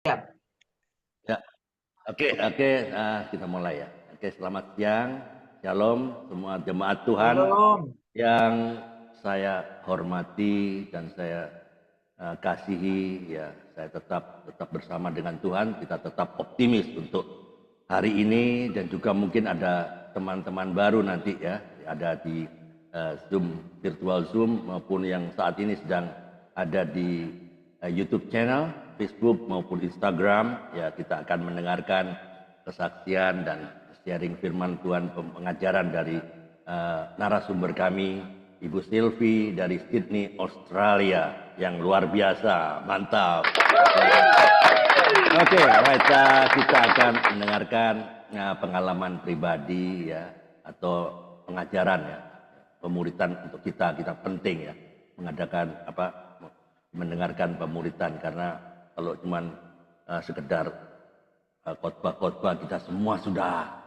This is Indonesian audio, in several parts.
Siap. Ya, oke, kita mulai ya. Oke, selamat siang, shalom semua jemaat Tuhan Belum. yang saya hormati dan saya kasihi. Ya, saya tetap bersama dengan Tuhan. Kita tetap optimis untuk hari ini dan juga mungkin ada teman-teman baru nanti ya, ada di Zoom, virtual Zoom maupun yang saat ini sedang ada di YouTube channel, Facebook maupun Instagram. Ya, kita akan mendengarkan kesaksian dan sharing firman Tuhan, pengajaran dari narasumber kami, Ibu Sylvie dari Sydney, Australia, yang luar biasa, mantap. Oke, right, kita akan mendengarkan pengalaman pribadi ya, atau pengajaran ya, pemuritan untuk kita penting ya, mengadakan mendengarkan pemuritan, karena kalau cuman sekedar khotbah-khotbah kita semua sudah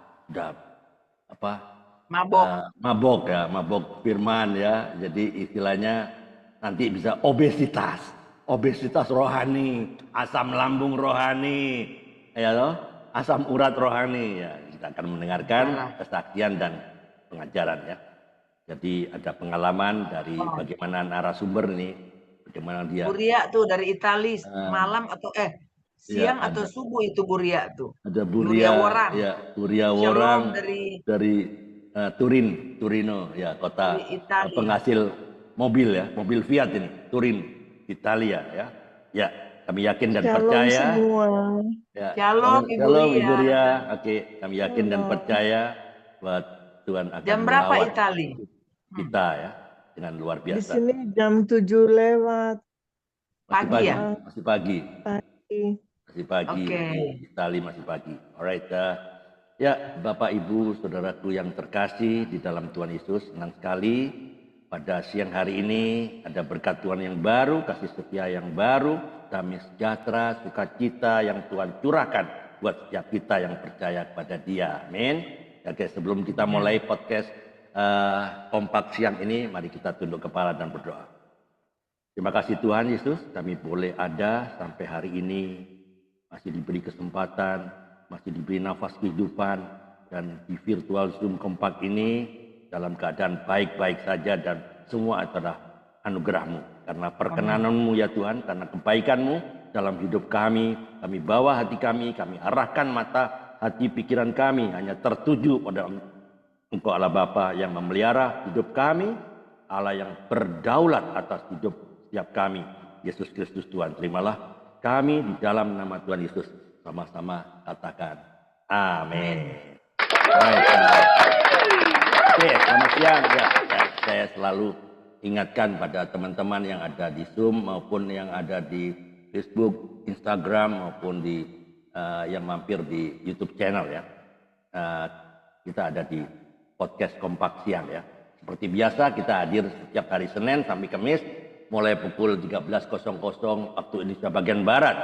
Mabok. mabok firman ya, jadi istilahnya nanti bisa obesitas rohani, asam lambung rohani, ya loh, asam urat rohani ya. Kita akan mendengarkan kesaksian dan pengajaran ya. Jadi ada pengalaman dari bagaimana narasumber nih, bagaimana dia. Buria tuh dari Itali, malam atau Ya, siang atau subuh itu Buria tuh. ada Buria Buria, Worang. ya Buria Worang Shalom dari Turino, ya kota Itali. penghasil mobil ya, mobil Fiat ini, Turin, Italia ya. Ya, kami yakin dan Shalom percaya. semua. Ya, Shalom Ibu shalom Ria. Ibu Ria. Oke, kami yakin dan Shalom. percaya bahwa Tuhan akan Jam berapa melawat Itali? kita ya dengan luar Di biasa. sini jam 7 lewat. Masih Pagi ya? Masih pagi. Pagi. Masih pagi, Oke. di Itali masih pagi. Alright, ya Bapak Ibu Saudaraku yang terkasih di dalam Tuhan Yesus, senang sekali pada siang hari ini ada berkat Tuhan yang baru, kasih setia yang baru, damai sejahtera, sukacita yang Tuhan curahkan buat setiap kita yang percaya kepada Dia. Amin. Oke, sebelum kita mulai podcast kompak siang ini, mari kita tunduk kepala dan berdoa. Terima kasih Tuhan Yesus, kami boleh ada sampai hari ini, masih diberi kesempatan, masih diberi nafas kehidupan, dan di virtual Zoom kompak ini dalam keadaan baik-baik saja, dan semua adalah anugerah-Mu. Karena perkenanan-Mu ya Tuhan, karena kebaikan-Mu dalam hidup kami bawa hati kami arahkan mata hati pikiran kami hanya tertuju pada Engkau Allah Bapa yang memelihara hidup kami, Allah yang berdaulat atas hidup setiap kami. Yesus Kristus Tuhan, terimalah kami di dalam nama Tuhan Yesus. Sama-sama katakan amin. Oke, selamat siang ya. Saya selalu ingatkan pada teman-teman yang ada di Zoom maupun yang ada di Facebook, Instagram maupun di yang mampir di YouTube channel ya. Kita ada di podcast kompak siang ya. Seperti biasa kita hadir setiap hari Senin sampai Kamis mulai pukul 13.00 waktu Indonesia bagian Barat,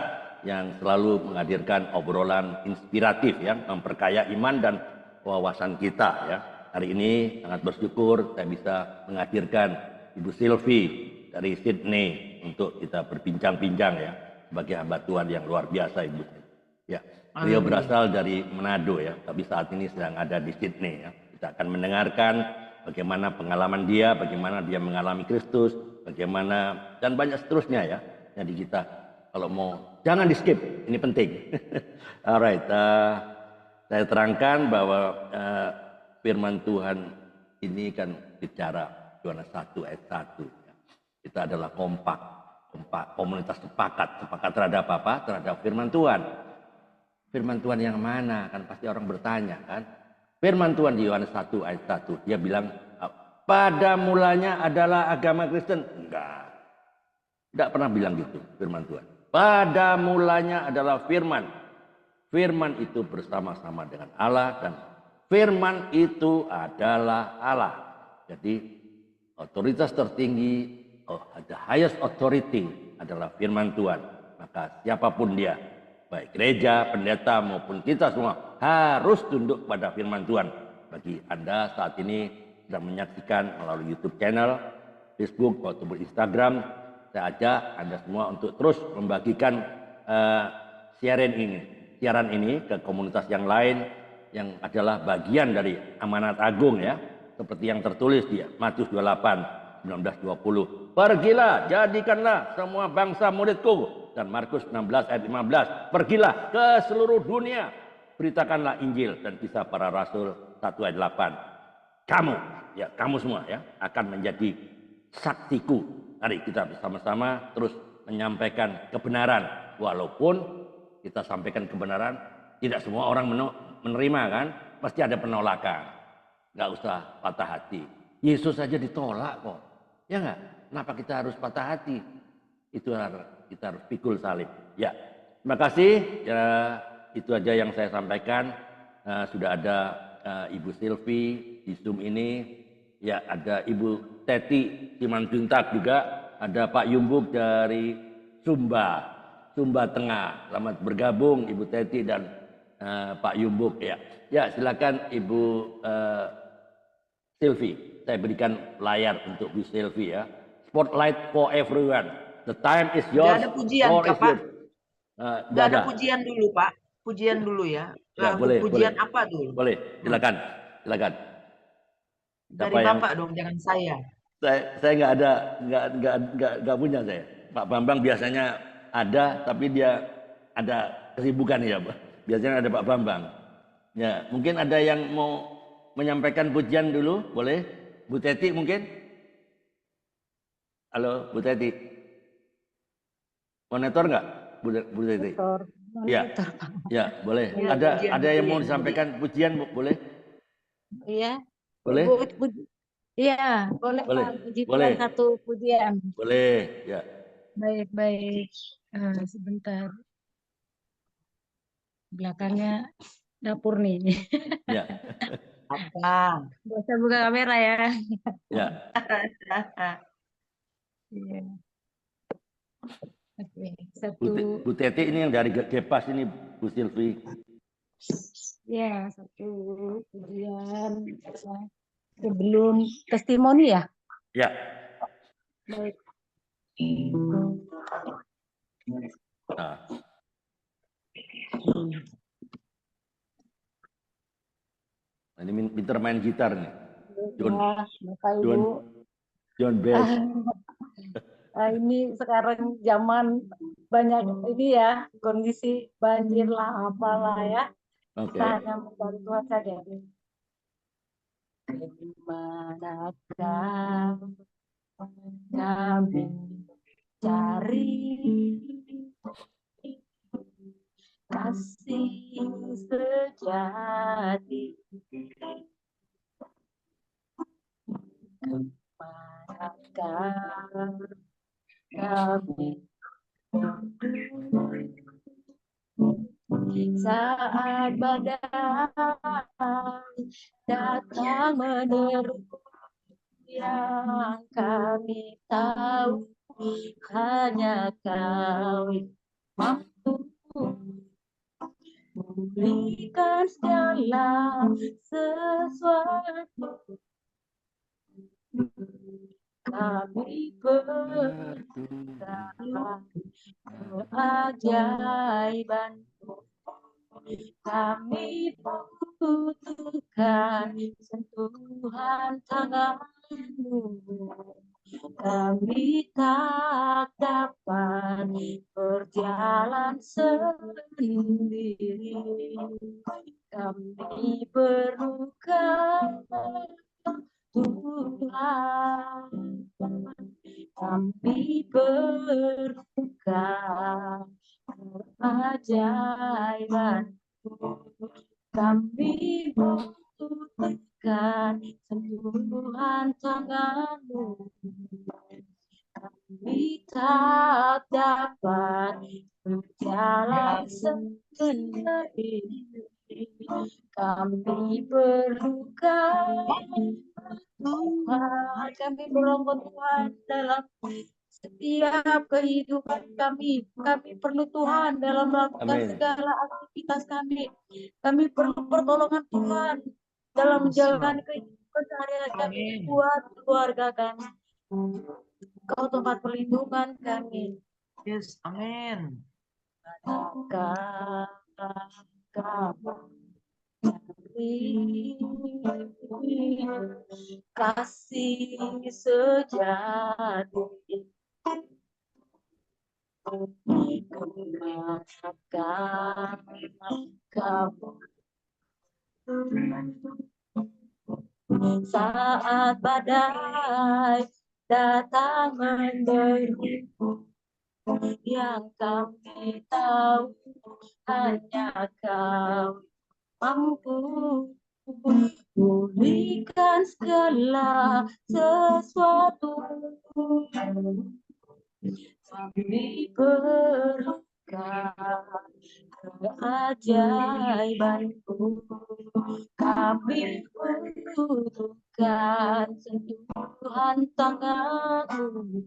yang selalu menghadirkan obrolan inspiratif yang memperkaya iman dan wawasan kita ya. Hari ini sangat bersyukur saya bisa menghadirkan Ibu Sylvie dari Sydney untuk kita berbincang-bincang ya, sebagai hamba Tuhan yang luar biasa Ibu. Ya, beliau berasal dari Manado ya, tapi saat ini sedang ada di Sydney ya. Kita akan mendengarkan bagaimana pengalaman dia, bagaimana dia mengalami Kristus, bagaimana dan banyak seterusnya ya. Jadi kita kalau mau jangan di skip, ini penting. Alright, saya terangkan bahwa firman Tuhan ini kan bicara Yohanes 1 ayat 1. Ya. Kita adalah kompak, komunitas sepakat terhadap apa? Terhadap firman Tuhan. Firman Tuhan yang mana? Kan pasti orang bertanya kan. Firman Tuhan di Yohanes 1 ayat 1. Dia bilang, pada mulanya adalah agama Kristen. Enggak. Tidak pernah bilang gitu firman Tuhan. Pada mulanya adalah firman. Firman itu bersama-sama dengan Allah dan firman itu adalah Allah. Jadi otoritas tertinggi, the highest authority adalah firman Tuhan. Maka siapapun dia, baik gereja, pendeta maupun kita semua harus tunduk pada firman Tuhan. Bagi Anda saat ini sedang menyaksikan melalui YouTube channel, Facebook ataupun Instagram, saya ajak Anda semua untuk terus membagikan siaran ini ke komunitas yang lain yang adalah bagian dari amanat agung ya, seperti yang tertulis di Matius 28 19-20. Pergilah, jadikanlah semua bangsa muridku, dan Markus 16 ayat 15. Pergilah ke seluruh dunia, beritakanlah Injil dan kisah para rasul 1 ayat 8. Kamu semua ya akan menjadi saksiku. Mari kita bersama-sama terus menyampaikan kebenaran, walaupun kita sampaikan kebenaran tidak semua orang menerima kan, pasti ada penolakan. Nggak usah patah hati. Yesus saja ditolak kok, ya nggak? Kenapa kita harus patah hati? Kita harus pikul salib. Ya, terima kasih. Ya, itu aja yang saya sampaikan. Sudah ada Ibu Silvi di Zoom ini. Ya, ada Ibu Teti Simanjuntak juga. Ada Pak Yumbuk dari Sumba Tengah. Selamat bergabung Ibu Teti dan Pak Yumbuk ya. Ya, silakan Ibu Silvi. Saya berikan layar untuk Bu Silvi ya. Spotlight for everyone. The time is yours. Gak ada pujian, Floor Kak, is Pak. yours. Gak ada pujian dulu, Pak. Pujian dulu ya. Ya, Lagu boleh, pujian boleh. apa dulu? Boleh, silakan. Silakan. Dari Bapak dong, jangan saya. Saya nggak punya saya. Pak Bambang biasanya ada, tapi dia ada kesibukan ya, Pak. Biasanya ada Pak Bambang. Ya, mungkin ada yang mau menyampaikan pujian dulu, boleh? Bu Teti mungkin? Halo, Bu Teti. Monitor nggak, Bu Teti? Ya, ya, boleh. Ya, Ada yang mau pujian disampaikan pujian, Bu, boleh? Iya. Boleh? Iya, boleh Boleh. Pak. Puji Boleh. Tuhan satu pujian. Boleh, ya. Baik. Sebentar. Belakangnya dapur nih. Ya. Apa? Gak usah buka kamera ya. Ya. Iya. Oke, satu. Bu Teti ini yang dari Gepas ini, Bu Silvi. Ya, satu pujian. Sebelum testimoni ya? Ya. Baik. Nah. Ini pinter main gitar nih. Bapak Ibu. John Bass. Ini sekarang zaman banyak ini ya, kondisi banjir lah apalah ya. Oke. Kita hanya mencari Tuhan saja. Dimanakah kami cari kasih sejati? Kemanakah kami saat badai datang menerus, yang kami tahu hanya Kau mampu memberikan segala sesuatu. Kami berdoa keajaiban, kami butuhkan sentuhan tangan-Mu. Kami tak dapat berjalan sendiri. Kami perlukan Tuhan. Kami perlukan keajaiban. Kami butuhkan sentuhan tangan-Mu. Kami tak dapat berjalan sendiri. Kami perlukan Tuhan. Kami berlomba Tuhan dalam setiap kehidupan kami. Kami perlu Tuhan dalam melakukan segala aktivitas kami. Kami perlu pertolongan Tuhan dalam menjalani kehidupan sehari-hari kami buat keluarga kami. Kau tempat perlindungan kami. Yes, amin. kamu kasih sejati, kemanakan kamu saat badai datang menderiku, yang kami tahu hanya kau mampu pulihkan segala sesuatu. Kami perlukan keajaibanmu, kami butuhkan sentuhan tanganmu,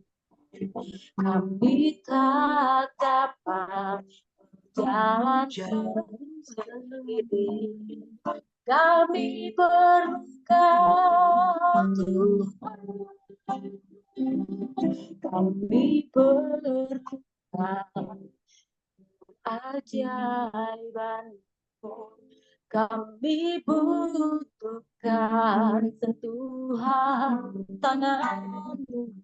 kami tak dapat berjalan sendiri, kami perlukan Tuhan, kami perlukan keajaibanmu, kami butuhkan sentuhan tanganmu,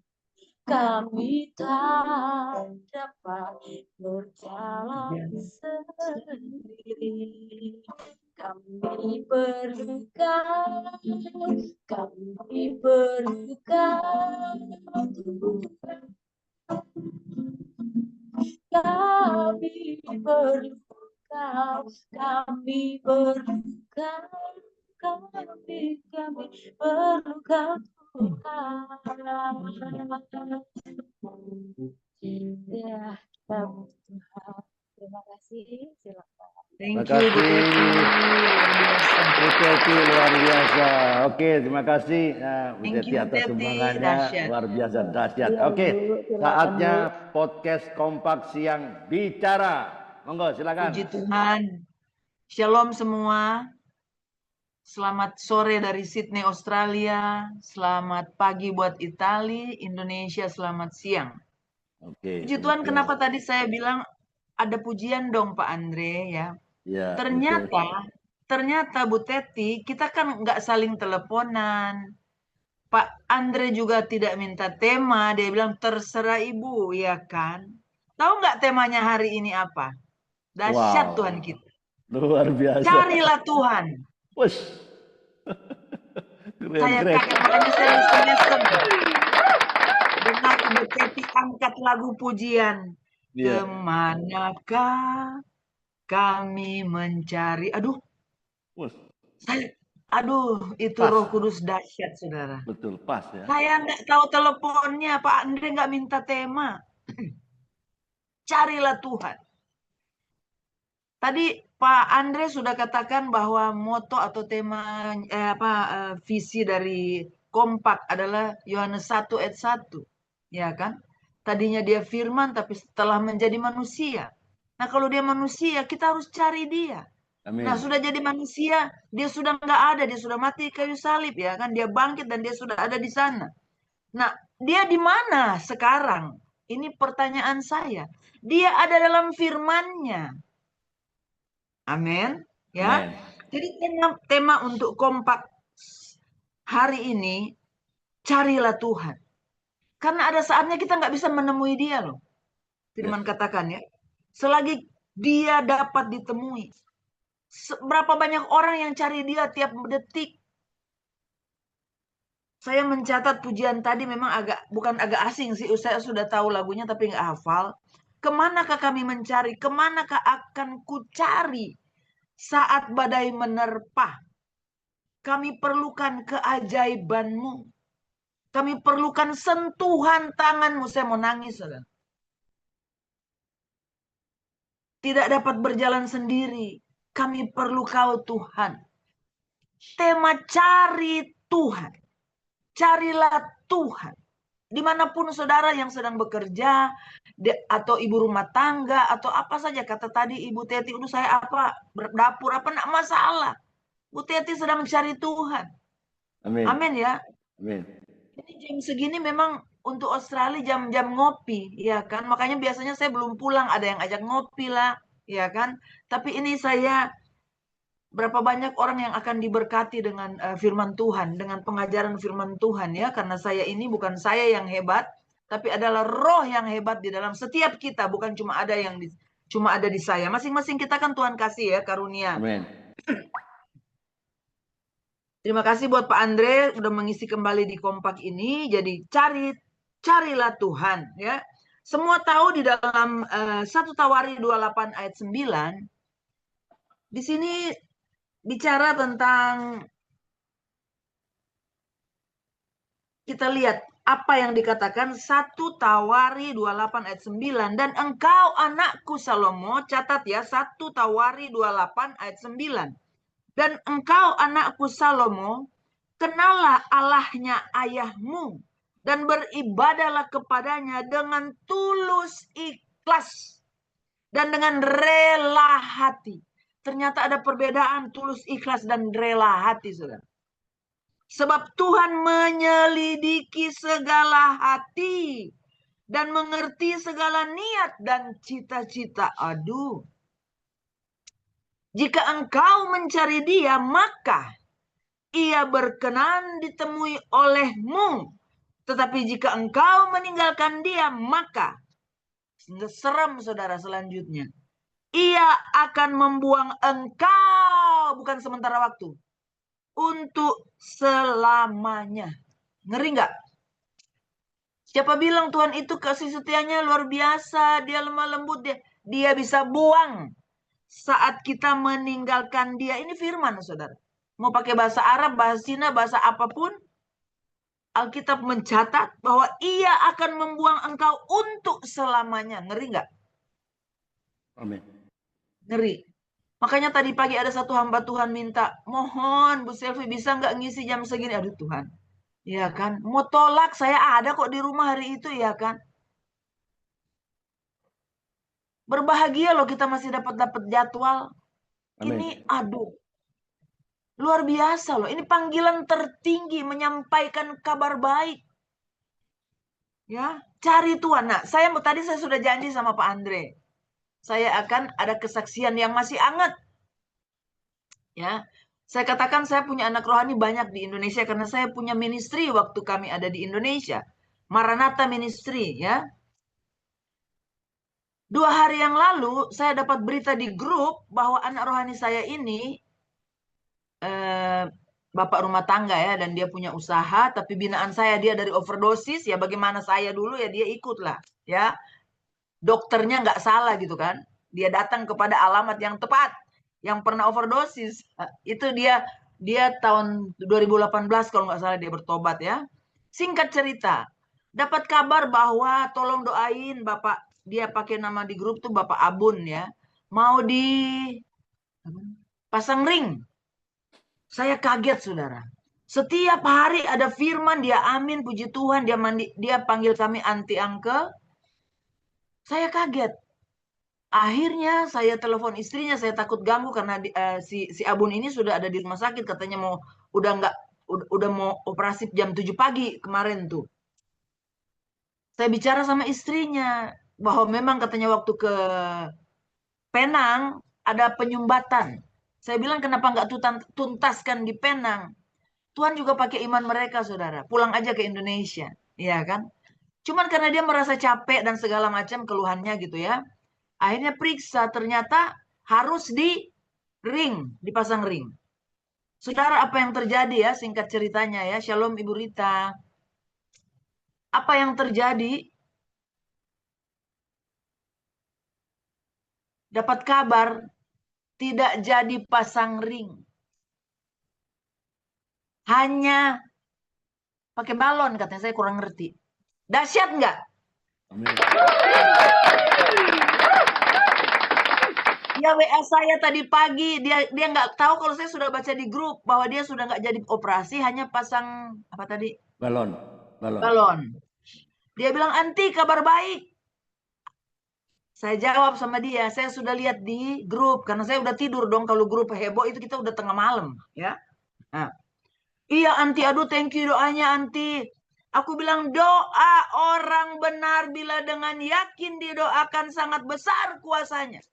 kami tak dapat berjalan sendiri, kami perlukan Tuhan, kami perlu Kau, kami perlu Kau, kami perlu Kau Tuhan. Ya, kita butuh Tuhan. Terima kasih. Silakan. Terima Thank you, Bu kasih. Teti. Bu Teti luar biasa. Oke, terima kasih Bu Thank Teti you, atas Teti. sumbangannya Dahsyat. luar biasa dahsyat. Iya, Oke, Bu. Silakan, saatnya Bu. podcast kompak siang bicara. Monggo silakan. Puji Tuhan. Shalom semua. Selamat sore dari Sydney, Australia. Selamat pagi buat Italia, Indonesia. Selamat siang. Oke. Puji Tuhan, kenapa tadi saya bilang ada pujian dong Pak Andre ya. Ya, Ternyata Bu Teti, kita kan nggak saling teleponan. Pak Andre juga tidak minta tema, dia bilang terserah Ibu, ya kan? Tahu nggak temanya hari ini apa? Dahsyat wow. Tuhan kita. Luar biasa. Carilah Tuhan. Wush. Keren, Saya keren. kaget, makanya saya mesem. Dengar Ibu Teti angkat lagu pujian. Iya. Kemanakah kami mencari? Wush. Itu Pas. Roh Kudus dahsyat, saudara. Betul, pas ya. Saya nggak tahu teleponnya, Pak Andre nggak minta tema. Carilah Tuhan. Tadi Pak Andre sudah katakan bahwa moto atau tema visi dari Kompak adalah Yohanes 1 ayat 1. Ya kan? Tadinya dia firman tapi setelah menjadi manusia. Nah, kalau dia manusia, kita harus cari dia. Amin. Nah, sudah jadi manusia, dia sudah nggak ada, dia sudah mati kayu salib ya kan? Dia bangkit dan dia sudah ada di sana. Nah, dia di mana sekarang? Ini pertanyaan saya. Dia ada dalam firman-Nya. Amin. Ya. Amen. Jadi tema untuk Kompak hari ini, carilah Tuhan. Karena ada saatnya kita nggak bisa menemui dia loh. Firman katakan ya. Selagi dia dapat ditemui. Berapa banyak orang yang cari dia tiap detik. Saya mencatat pujian tadi memang bukan agak asing sih. Saya sudah tahu lagunya tapi nggak hafal. Kemanakah kami mencari? Kemanakah akan ku cari saat badai menerpa? Kami perlukan keajaiban-Mu. Kami perlukan sentuhan tangan-Mu. Saya mau nangis, saudara. Tidak dapat berjalan sendiri. Kami perlu Kau, Tuhan. Tema cari Tuhan. Carilah Tuhan. Dimanapun saudara yang sedang bekerja, atau ibu rumah tangga, atau apa saja. Kata tadi Ibu Teti, saya berdapur, enggak masalah. Bu Teti sedang mencari Tuhan. Amin. Amin ya. Amin. Ini jam segini memang untuk Australia jam-jam ngopi, ya kan? Makanya biasanya saya belum pulang, ada yang ajak ngopi lah, ya kan? Tapi ini saya, berapa banyak orang yang akan diberkati dengan firman Tuhan, dengan pengajaran firman Tuhan ya, karena saya ini bukan saya yang hebat, tapi adalah roh yang hebat di dalam setiap kita, bukan cuma ada cuma ada di saya. Masing-masing kita kan Tuhan kasih ya karunia. Amin. Terima kasih buat Pak Andre udah mengisi kembali di Kompak ini. Jadi carilah Tuhan ya. Semua tahu di dalam 1 Tawari 28 ayat 9 di sini bicara tentang, kita lihat apa yang dikatakan 1 Tawari 28 ayat 9. Dan engkau anakku Salomo, catat ya, 1 Tawari 28 ayat 9. Dan engkau anakku Salomo, kenallah Allahnya ayahmu dan beribadahlah kepadanya dengan tulus ikhlas dan dengan rela hati. Ternyata ada perbedaan tulus ikhlas dan rela hati, saudara. Sebab Tuhan menyelidiki segala hati dan mengerti segala niat dan cita-cita. Aduh. Jika engkau mencari Dia, maka Ia berkenan ditemui olehmu. Tetapi jika engkau meninggalkan Dia, maka serem saudara selanjutnya. Ia akan membuang engkau, bukan sementara waktu, untuk selamanya. Ngeri nggak? Siapa bilang Tuhan itu kasih setianya luar biasa, Dia lemah lembut, dia bisa buang saat kita meninggalkan Dia. Ini firman, saudara. Mau pakai bahasa Arab, bahasa Cina, bahasa apapun, Alkitab mencatat bahwa Ia akan membuang engkau untuk selamanya. Ngeri nggak? Amin. Ngeri. Makanya tadi pagi ada satu hamba Tuhan minta, mohon Bu Selvi bisa nggak ngisi jam segini? Aduh Tuhan, ya kan? Mau tolak, saya ada kok di rumah hari itu, ya kan? Berbahagia loh kita masih dapat jadwal. Amin. Ini aduh, luar biasa loh. Ini panggilan tertinggi menyampaikan kabar baik. Ya, cari Tuhan. Nah, tadi saya sudah janji sama Pak Andre. Saya akan ada kesaksian yang masih hangat. Ya, saya katakan saya punya anak rohani banyak di Indonesia karena saya punya ministry waktu kami ada di Indonesia. Maranatha Ministry, ya. 2 hari yang lalu saya dapat berita di grup bahwa anak rohani saya ini bapak rumah tangga ya, dan dia punya usaha, tapi binaan saya dia dari overdosis ya, bagaimana saya dulu ya dia ikut lah ya. Dokternya nggak salah gitu kan. Dia datang kepada alamat yang tepat. Yang pernah overdosis itu dia tahun 2018 kalau nggak salah dia bertobat ya. Singkat cerita, dapat kabar bahwa tolong doain bapak, dia pakai nama di grup tuh Bapak Abun ya, mau pasang ring. Saya kaget saudara. Setiap hari ada firman, dia amin, puji Tuhan, dia panggil kami anti uncle. Saya kaget. Akhirnya saya telepon istrinya, saya takut ganggu karena si Abun ini sudah ada di rumah sakit, katanya udah mau operasi jam 7 pagi kemarin tuh. Saya bicara sama istrinya bahwa memang katanya waktu ke Penang ada penyumbatan. Saya bilang kenapa nggak tuntaskan di Penang? Tuhan juga pakai iman mereka, saudara. Pulang aja ke Indonesia, ya kan? Cuman karena dia merasa capek dan segala macam keluhannya gitu ya. Akhirnya periksa, ternyata harus dipasang ring. Saudara, apa yang terjadi ya, singkat ceritanya ya. Shalom Ibu Rita. Apa yang terjadi? Dapat kabar tidak jadi pasang ring. Hanya pakai balon, katanya, saya kurang ngerti. Dahsyat nggak? Amin. Ya WA saya tadi pagi, dia nggak tahu kalau saya sudah baca di grup bahwa dia sudah nggak jadi operasi, hanya pasang apa tadi? Balon. Dia bilang, anti kabar baik. Saya jawab sama dia, saya sudah lihat di grup karena saya udah tidur dong, kalau grup heboh itu kita udah tengah malam ya. Nah, iya anti, aduh thank you doanya anti. Aku bilang doa orang benar bila dengan yakin didoakan sangat besar kuasanya.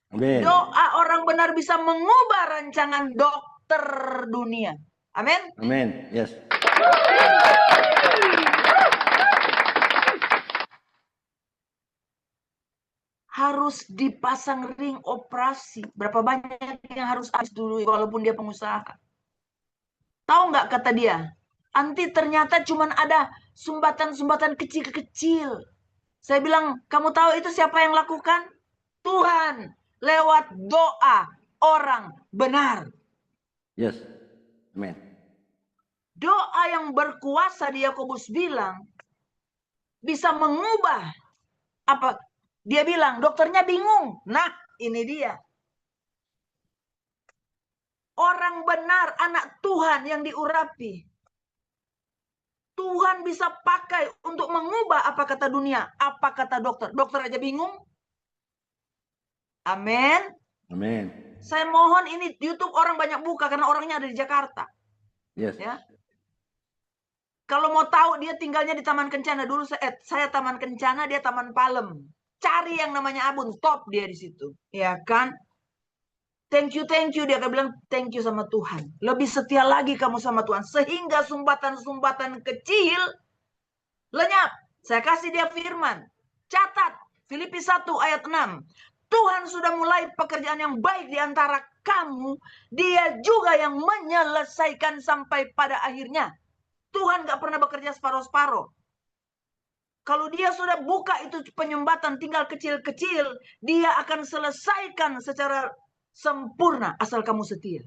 Amin. Doa orang benar bisa mengubah rancangan dokter dunia. Amin. Amin. Yes. Harus dipasang ring operasi. Berapa banyak yang harus habis dulu walaupun dia pengusaha. Tahu nggak kata dia? Anti ternyata cuma ada sumbatan-sumbatan kecil-kecil. Saya bilang, kamu tahu itu siapa yang lakukan? Tuhan lewat doa orang benar. Yes. Amin. Doa yang berkuasa di Yakobus bilang bisa mengubah apa? Dia bilang dokternya bingung. Nah, ini dia. Orang benar, anak Tuhan yang diurapi. Tuhan bisa pakai untuk mengubah apa kata dunia, apa kata dokter. Dokter aja bingung. Amin. Amin. Saya mohon ini YouTube orang banyak buka karena orangnya ada di Jakarta. Yes. Ya. Kalau mau tahu dia tinggalnya di Taman Kencana dulu. Saya Taman Kencana, dia Taman Palem. Cari yang namanya Abun, stop dia di situ. Ya kan? Thank you. Dia akan bilang thank you sama Tuhan. Lebih setia lagi kamu sama Tuhan. Sehingga sumbatan-sumbatan kecil lenyap. Saya kasih dia firman. Catat. Filipi 1 ayat 6. Tuhan sudah mulai pekerjaan yang baik di antara kamu. Dia juga yang menyelesaikan sampai pada akhirnya. Tuhan gak pernah bekerja separuh-separuh. Kalau dia sudah buka itu penyumbatan tinggal kecil-kecil, dia akan selesaikan secara sempurna asal kamu setia.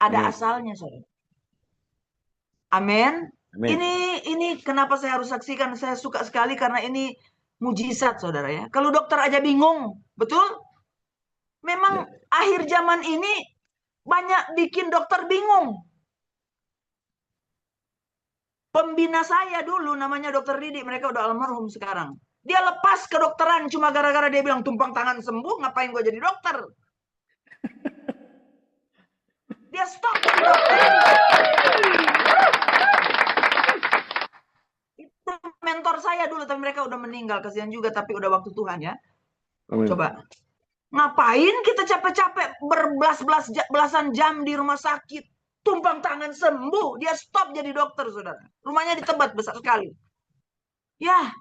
Ada Amin. asalnya, saudara. Amin. Amin. Ini kenapa saya harus saksikan? Saya suka sekali karena ini mujizat, saudara ya. Kalau dokter aja bingung, betul? Memang akhir zaman ini banyak bikin dokter bingung. Pembina saya dulu namanya Dokter Didi, mereka udah almarhum sekarang. Dia lepas kedokteran cuma gara-gara dia bilang tumpang tangan sembuh, ngapain gue jadi dokter? Dia stop jadi dokter. Itu mentor saya dulu, tapi mereka udah meninggal, kasihan juga, tapi udah waktu Tuhan ya. Amin. Coba, ngapain kita capek-capek belasan jam di rumah sakit? Tumpang tangan sembuh, dia stop jadi dokter, saudara. Rumahnya di Tebet, besar sekali. Ya,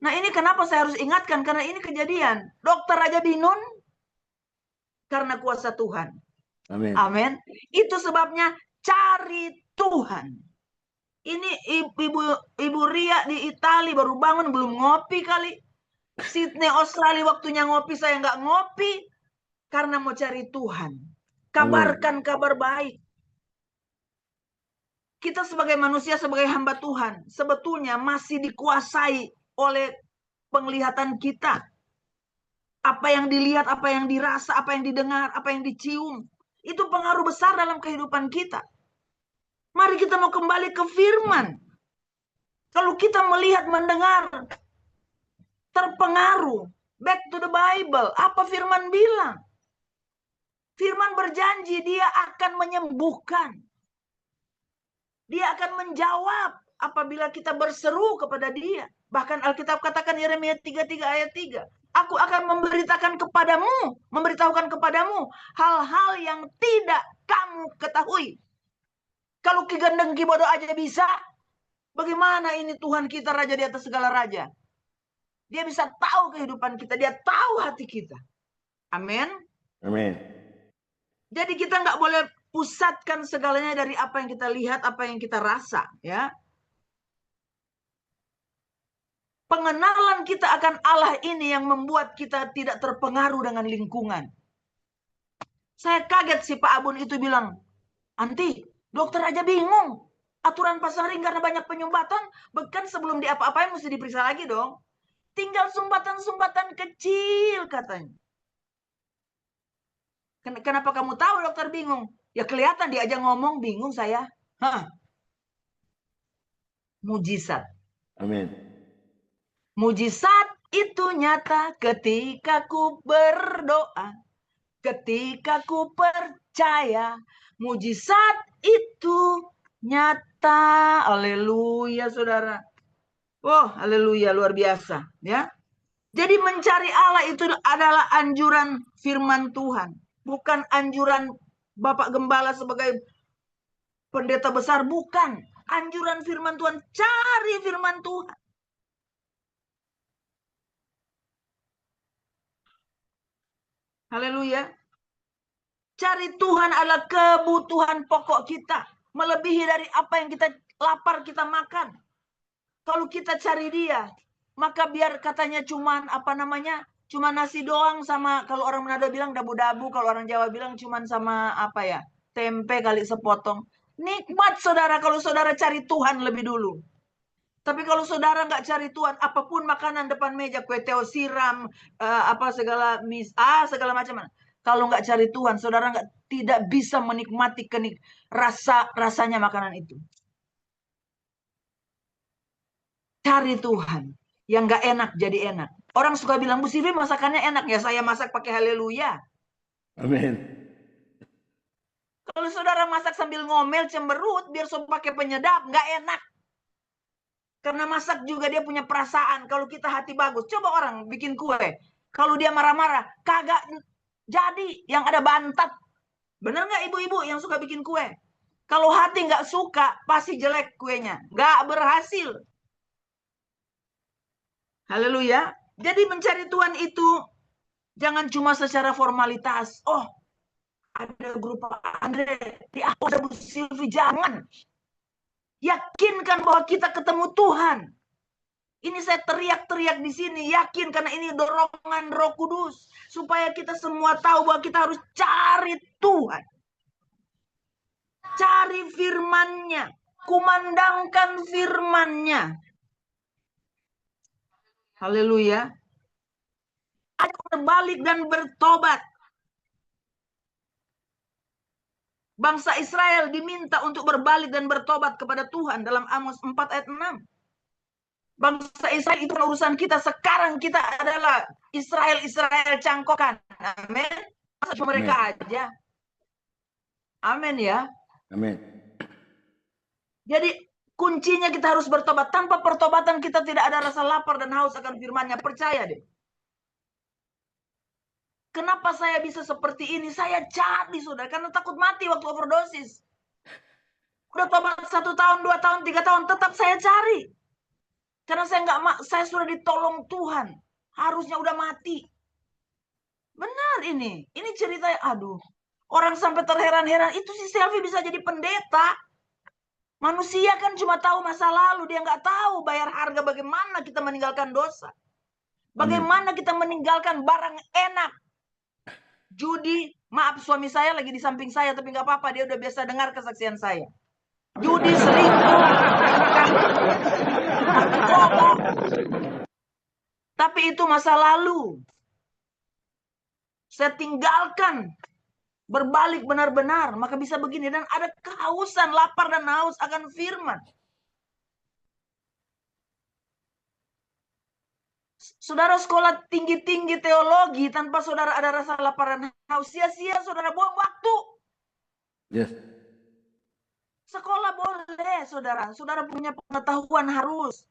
nah ini kenapa saya harus ingatkan, karena ini kejadian. Dokter aja bingung karena kuasa Tuhan. Amin. Amin. Itu sebabnya cari Tuhan. Ini Ibu Ria di Italia baru bangun, belum ngopi kali. Sydney Australia waktunya ngopi, saya nggak ngopi. Karena mau cari Tuhan. Kabarkan kabar baik. Kita sebagai manusia, sebagai hamba Tuhan, sebetulnya masih dikuasai oleh penglihatan kita. Apa yang dilihat, apa yang dirasa, apa yang didengar, apa yang dicium. Itu pengaruh besar dalam kehidupan kita. Mari kita mau kembali ke firman. Kalau kita melihat, mendengar, terpengaruh. Back to the Bible. Apa firman bilang? Firman berjanji dia akan menyembuhkan. Dia akan menjawab apabila kita berseru kepada dia. Bahkan Alkitab katakan Yeremia 33 ayat 3. Aku akan memberitahukan kepadamu hal-hal yang tidak kamu ketahui. Kalau Ki Gendeng Ki Bodo aja bisa, bagaimana ini Tuhan kita raja di atas segala raja? Dia bisa tahu kehidupan kita, dia tahu hati kita. Amin. Amin. Jadi kita nggak boleh pusatkan segalanya dari apa yang kita lihat, apa yang kita rasa, ya. Pengenalan kita akan Allah ini yang membuat kita tidak terpengaruh dengan lingkungan. Saya kaget si Pak Abun itu bilang, Anti, dokter aja bingung. Aturan pasang ring karena banyak penyumbatan, bahkan sebelum diapa-apain mesti diperiksa lagi dong. Tinggal sumbatan-sumbatan kecil katanya. Kenapa kamu tahu dokter bingung? Ya kelihatan dia aja ngomong bingung saya. Mujizat. Amin. Mujizat itu nyata ketika ku berdoa. Ketika ku percaya. Mujizat itu nyata. Haleluya saudara. Oh, haleluya, luar biasa, ya. Jadi mencari Allah itu adalah anjuran firman Tuhan, bukan anjuran Bapak Gembala sebagai pendeta besar, bukan. Anjuran firman Tuhan, cari firman Tuhan. Haleluya. Cari Tuhan adalah kebutuhan pokok kita. Melebihi dari apa yang kita lapar kita makan. Kalau kita cari dia, maka biar katanya cuman apa namanya, cuma nasi doang sama, kalau orang Manado bilang dabu-dabu, kalau orang Jawa bilang cuman sama apa ya, tempe kali sepotong. Nikmat saudara kalau saudara cari Tuhan lebih dulu. Tapi kalau saudara nggak cari Tuhan, apapun makanan depan meja, kue teo siram, apa segala segala macam. Kalau nggak cari Tuhan, saudara tidak bisa menikmati rasanya makanan itu. Cari Tuhan. Yang nggak enak jadi enak. Orang suka bilang, Bu Silvi masakannya enak. Ya saya masak pakai haleluya. Amin. Kalau saudara masak sambil ngomel, cemberut, biar pakai penyedap, nggak enak. Karena masak juga dia punya perasaan. Kalau kita hati bagus, coba orang bikin kue. Kalau dia marah-marah, kagak jadi. Yang ada bantat. Bener nggak ibu-ibu yang suka bikin kue? Kalau hati nggak suka, pasti jelek kuenya. Nggak berhasil. Haleluya. Jadi mencari Tuhan itu jangan cuma secara formalitas. Oh, ada grup Andre, di aku ada Bu Silvi. Jangan. Yakinkan bahwa kita ketemu Tuhan. Ini saya teriak-teriak di sini, yakin karena ini dorongan Roh Kudus supaya kita semua tahu bahwa kita harus cari Tuhan. Cari firman-Nya, kumandangkan firman-Nya. Haleluya. Ada berbalik dan bertobat. Bangsa Israel diminta untuk berbalik dan bertobat kepada Tuhan dalam Amos 4 ayat 6. Bangsa Israel itu urusan kita. Sekarang kita adalah Israel cangkokan. Amin. Masa cuma mereka aja. Amin ya. Amin. Jadi kuncinya kita harus bertobat. Tanpa pertobatan kita tidak ada rasa lapar dan haus akan firman-Nya. Percaya deh. Kenapa saya bisa seperti ini? Saya cari, saudara. Karena takut mati waktu overdosis. Udah tobat 1 tahun, 2 tahun, 3 tahun. Tetap saya cari. Karena saya sudah ditolong Tuhan. Harusnya udah mati. Benar ini. Ini ceritanya, aduh. Orang sampai terheran-heran. Itu si Selvi bisa jadi pendeta. Manusia kan cuma tahu masa lalu. Dia nggak tahu bayar harga bagaimana kita meninggalkan dosa. Bagaimana kita meninggalkan barang enak. Judi, maaf suami saya lagi di samping saya, tapi nggak apa-apa, dia udah biasa dengar kesaksian saya. Judi, selingkuh, tapi itu masa lalu. Saya tinggalkan, berbalik benar-benar, maka bisa begini. Dan ada kehausan, lapar dan haus akan firman. Saudara sekolah tinggi-tinggi teologi tanpa saudara ada rasa lapar dan haus, sia-sia saudara, buang waktu. Yes. Sekolah boleh saudara, saudara punya pengetahuan harus.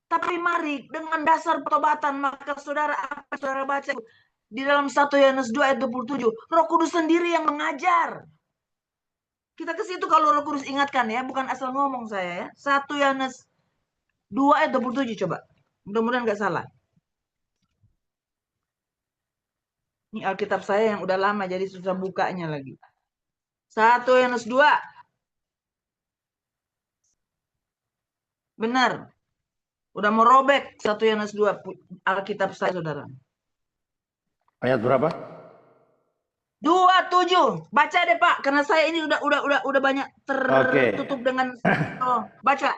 Tapi mari dengan dasar pertobatan, maka saudara apa saudara baca di dalam 1 Yohanes 2 ayat 27, Roh Kudus sendiri yang mengajar. Kita ke situ kalau Roh Kudus ingatkan ya, bukan asal ngomong saya ya. 1 Yohanes 2 ayat 27 coba. Mudah-mudahan nggak salah. Ini Alkitab saya yang udah lama jadi susah bukanya lagi. 1 Yohanes 2. Benar. Udah mau robek 1 Yohanes 2 Alkitab saya saudara. Ayat berapa? 27. Baca deh Pak, karena saya ini udah banyak tertutup dengan baca.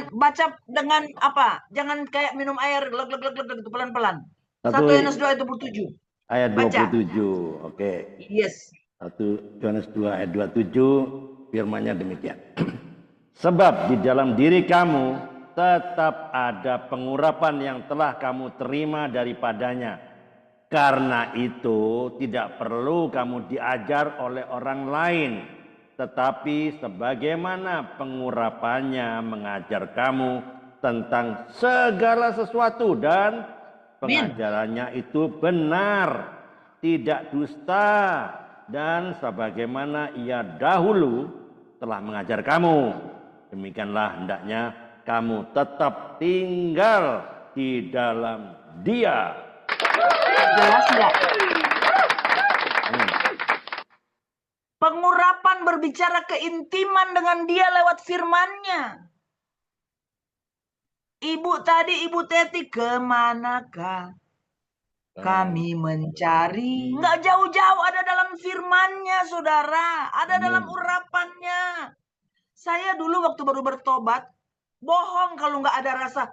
Baca dengan apa? Jangan kayak minum air glek itu pelan-pelan. 1 Yohanes 2 ayat 27. Ayat 27. Oke. Yes. 1 Yohanes 2 ayat 27 firman-Nya demikian. Sebab di dalam diri kamu tetap ada pengurapan yang telah kamu terima daripadanya. Karena itu tidak perlu kamu diajar oleh orang lain, tetapi sebagaimana pengurapannya mengajar kamu, tentang segala sesuatu dan pengajarannya itu benar, tidak dusta, dan sebagaimana ia dahulu telah mengajar kamu, demikianlah hendaknya kamu tetap tinggal di dalam Dia. Jelas nggak? Pengurapan berbicara keintiman dengan Dia lewat firman-Nya. Ibu Teti, kemanakah kami mencari? Nggak jauh-jauh, ada dalam firman-Nya, saudara. Ada dalam urapannya. Saya dulu waktu baru bertobat, bohong kalau nggak ada rasa,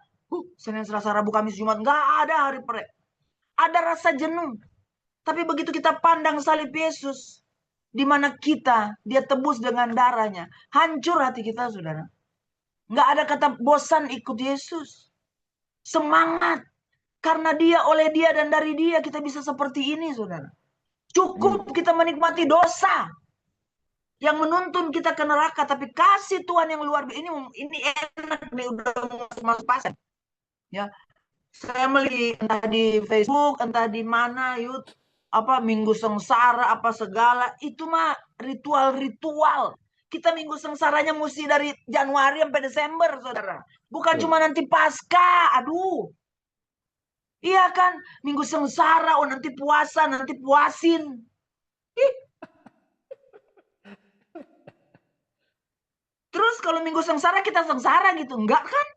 Senin, Selasa, Rabu, Kamis, Jumat. Nggak ada hari pre. Ada rasa jenuh. Tapi begitu kita pandang salib Yesus, di mana Dia tebus dengan darahnya, hancur hati kita, saudara. Nggak ada kata bosan ikut Yesus. Semangat. Karena oleh Dia, dan dari Dia kita bisa seperti ini, saudara. Cukup kita menikmati dosa yang menuntun kita ke neraka, tapi kasih Tuhan yang luar biasa ini enak nih, udah masuk pasar. Ya, saya melihat entah di Facebook, entah di mana, Minggu Sengsara, apa segala, itu mah ritual-ritual. Kita Minggu Sengsaranya mesti dari Januari sampai Desember, saudara. Bukan cuma nanti Pasca, aduh. Iya kan, Minggu Sengsara, nanti puasa, nanti puasin. Terus kalau Minggu Sengsara kita sengsara gitu, enggak kan?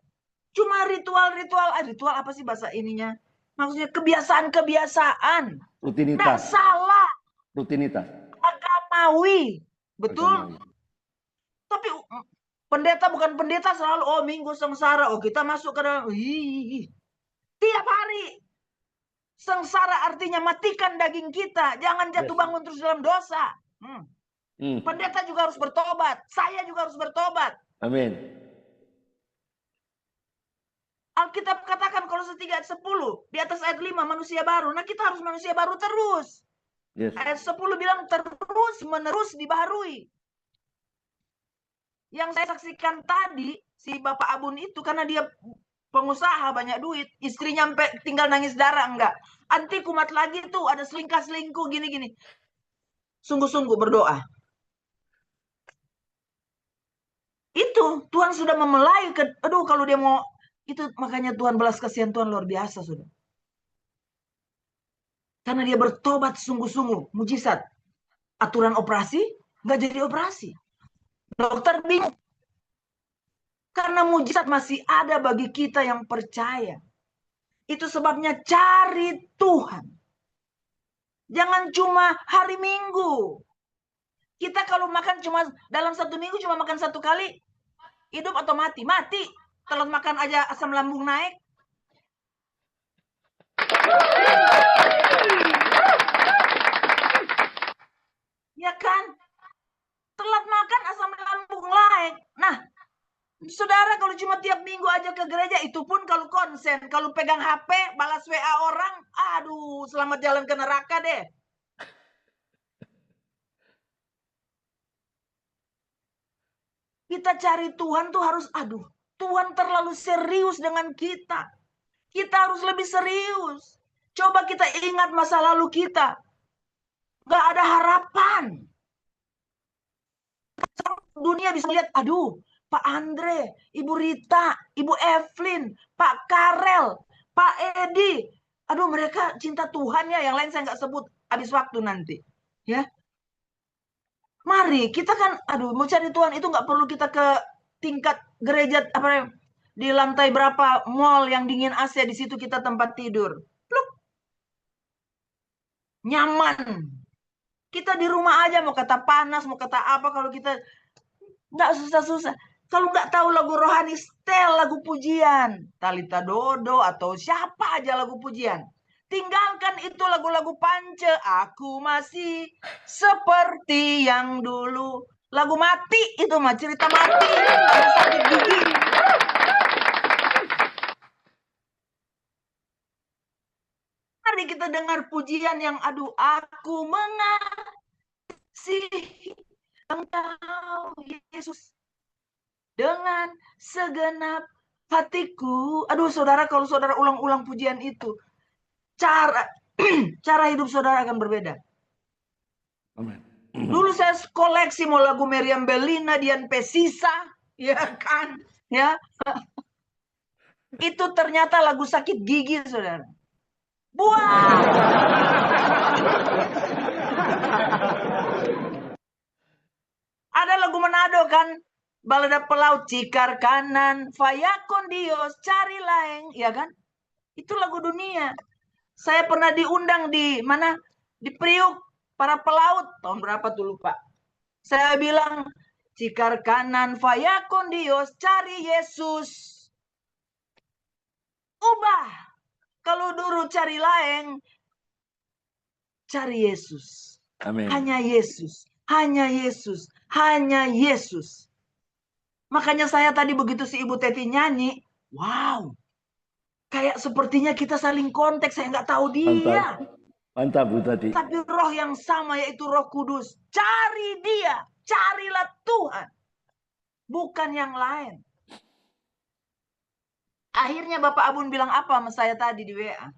Cuma ritual-ritual, ritual apa sih bahasa ininya? Maksudnya kebiasaan-kebiasaan. Rutinitas. Nggak salah. Rutinitas. Agamawi. Betul. Agamawi. Tapi pendeta bukan pendeta selalu, Minggu Sengsara, kita masuk ke dalam. Tiap hari. Sengsara artinya matikan daging kita. Jangan jatuh bangun terus dalam dosa. Pendeta juga harus bertobat. Saya juga harus bertobat. Amin. Alkitab katakan Kolose 3 ayat 10. Di atas ayat 5 manusia baru. Nah, kita harus manusia baru terus. Yes. Ayat 10 bilang terus menerus dibaharui. Yang saya saksikan tadi, si Bapak Abun itu, karena dia pengusaha banyak duit, istrinya sampai tinggal nangis darah, enggak. Anti kumat lagi tuh, ada selingkuh gini-gini. Sungguh-sungguh berdoa. Itu Tuhan sudah memelai kalau dia mau itu, makanya Tuhan belas kasihan Tuhan luar biasa, sudah. Karena dia bertobat sungguh-sungguh, mujizat. Aturan operasi nggak jadi operasi. Dokter bingung. Karena mujizat masih ada bagi kita yang percaya. Itu sebabnya cari Tuhan. Jangan cuma hari Minggu. Kita kalau makan cuma dalam satu minggu cuma makan satu kali, hidup atau mati? Mati. Telat makan aja asam lambung naik. Ya kan? Telat makan asam lambung naik. Nah, saudara kalau cuma tiap minggu aja ke gereja, itu pun kalau konsen. Kalau pegang HP, balas WA orang, aduh, selamat jalan ke neraka deh. Kita cari Tuhan tuh harus, Tuhan terlalu serius dengan kita. Kita harus lebih serius. Coba kita ingat masa lalu kita. Gak ada harapan. Dunia bisa lihat, Pak Andre, Ibu Rita, Ibu Evelyn, Pak Karel, Pak Edi. Mereka cinta Tuhan ya. Yang lain saya nggak sebut, habis waktu nanti. Ya. Mari, kita kan, mau cari Tuhan itu nggak perlu kita ke tingkat gereja, di lantai berapa mall yang dingin AC, di situ kita tempat tidur. Pluk. Nyaman. Kita di rumah aja, mau kata panas, mau kata apa, kalau kita nggak susah-susah. Kalau nggak tahu lagu rohani, setel lagu pujian. Talita Dodo atau siapa aja lagu pujian. Tinggalkan itu lagu-lagu pance. Aku masih seperti yang dulu. Lagu mati itu mah, cerita mati. Ada sakit gigi. Mari kita dengar pujian yang aku mengasihi Engkau Yesus dengan segenap hatiku. Aduh saudara, kalau saudara ulang-ulang pujian itu, cara hidup saudara akan berbeda. Amin. Dulu saya koleksi mau lagu Meriam Bellina, Dian Pesisa, ya kan, ya. Itu ternyata lagu sakit gigi, saudara. Buang. Ada lagu Manado kan, balada pelaut, cikar kanan, fayakon dios, cari laeng, ya kan? Itu lagu dunia. Saya pernah diundang di mana? Di Priuk, para pelaut. Tahun berapa tuh lupa. Saya bilang, cikar kanan, fayakon dios, cari Yesus. Ubah. Kalau dulu cari laeng, cari Yesus. Amin. Hanya Yesus. Hanya Yesus. Hanya Yesus. Makanya saya tadi begitu si Ibu Teti nyanyi, wow. Kayak sepertinya kita saling konteks, saya nggak tahu dia. Mantap Bu Tati. Tapi roh yang sama yaitu Roh Kudus. Cari dia. Carilah Tuhan. Bukan yang lain. Akhirnya Bapak Abun bilang apa sama saya tadi di WA?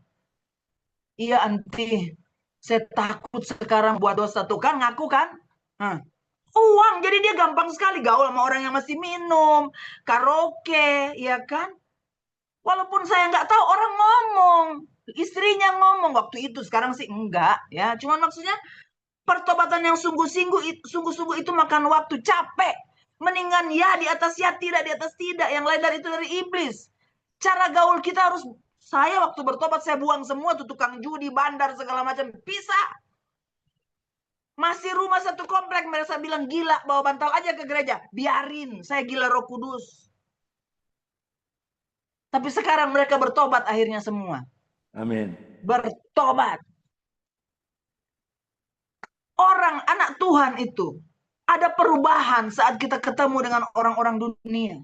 Iya anti, saya takut sekarang buat dosa. Tuh kan ngaku kan? Uang, jadi dia gampang sekali gaul sama orang yang masih minum, karaoke, ya kan? Walaupun saya nggak tahu, orang ngomong, istrinya ngomong waktu itu, sekarang sih enggak, ya. Cuman maksudnya pertobatan yang sungguh-sungguh itu makan waktu, capek. Mendingan ya di atas ya, tidak di atas tidak. Yang lain dari itu dari iblis. Cara gaul kita harus, saya waktu bertobat saya buang semua tuh tukang judi, bandar segala macam, pisah. Masih rumah satu komplek, mereka bilang gila, bawa bantal aja ke gereja. Biarin, saya gila Roh Kudus. Tapi sekarang mereka bertobat akhirnya semua. Amin. Bertobat. Orang, anak Tuhan itu, ada perubahan saat kita ketemu dengan orang-orang dunia.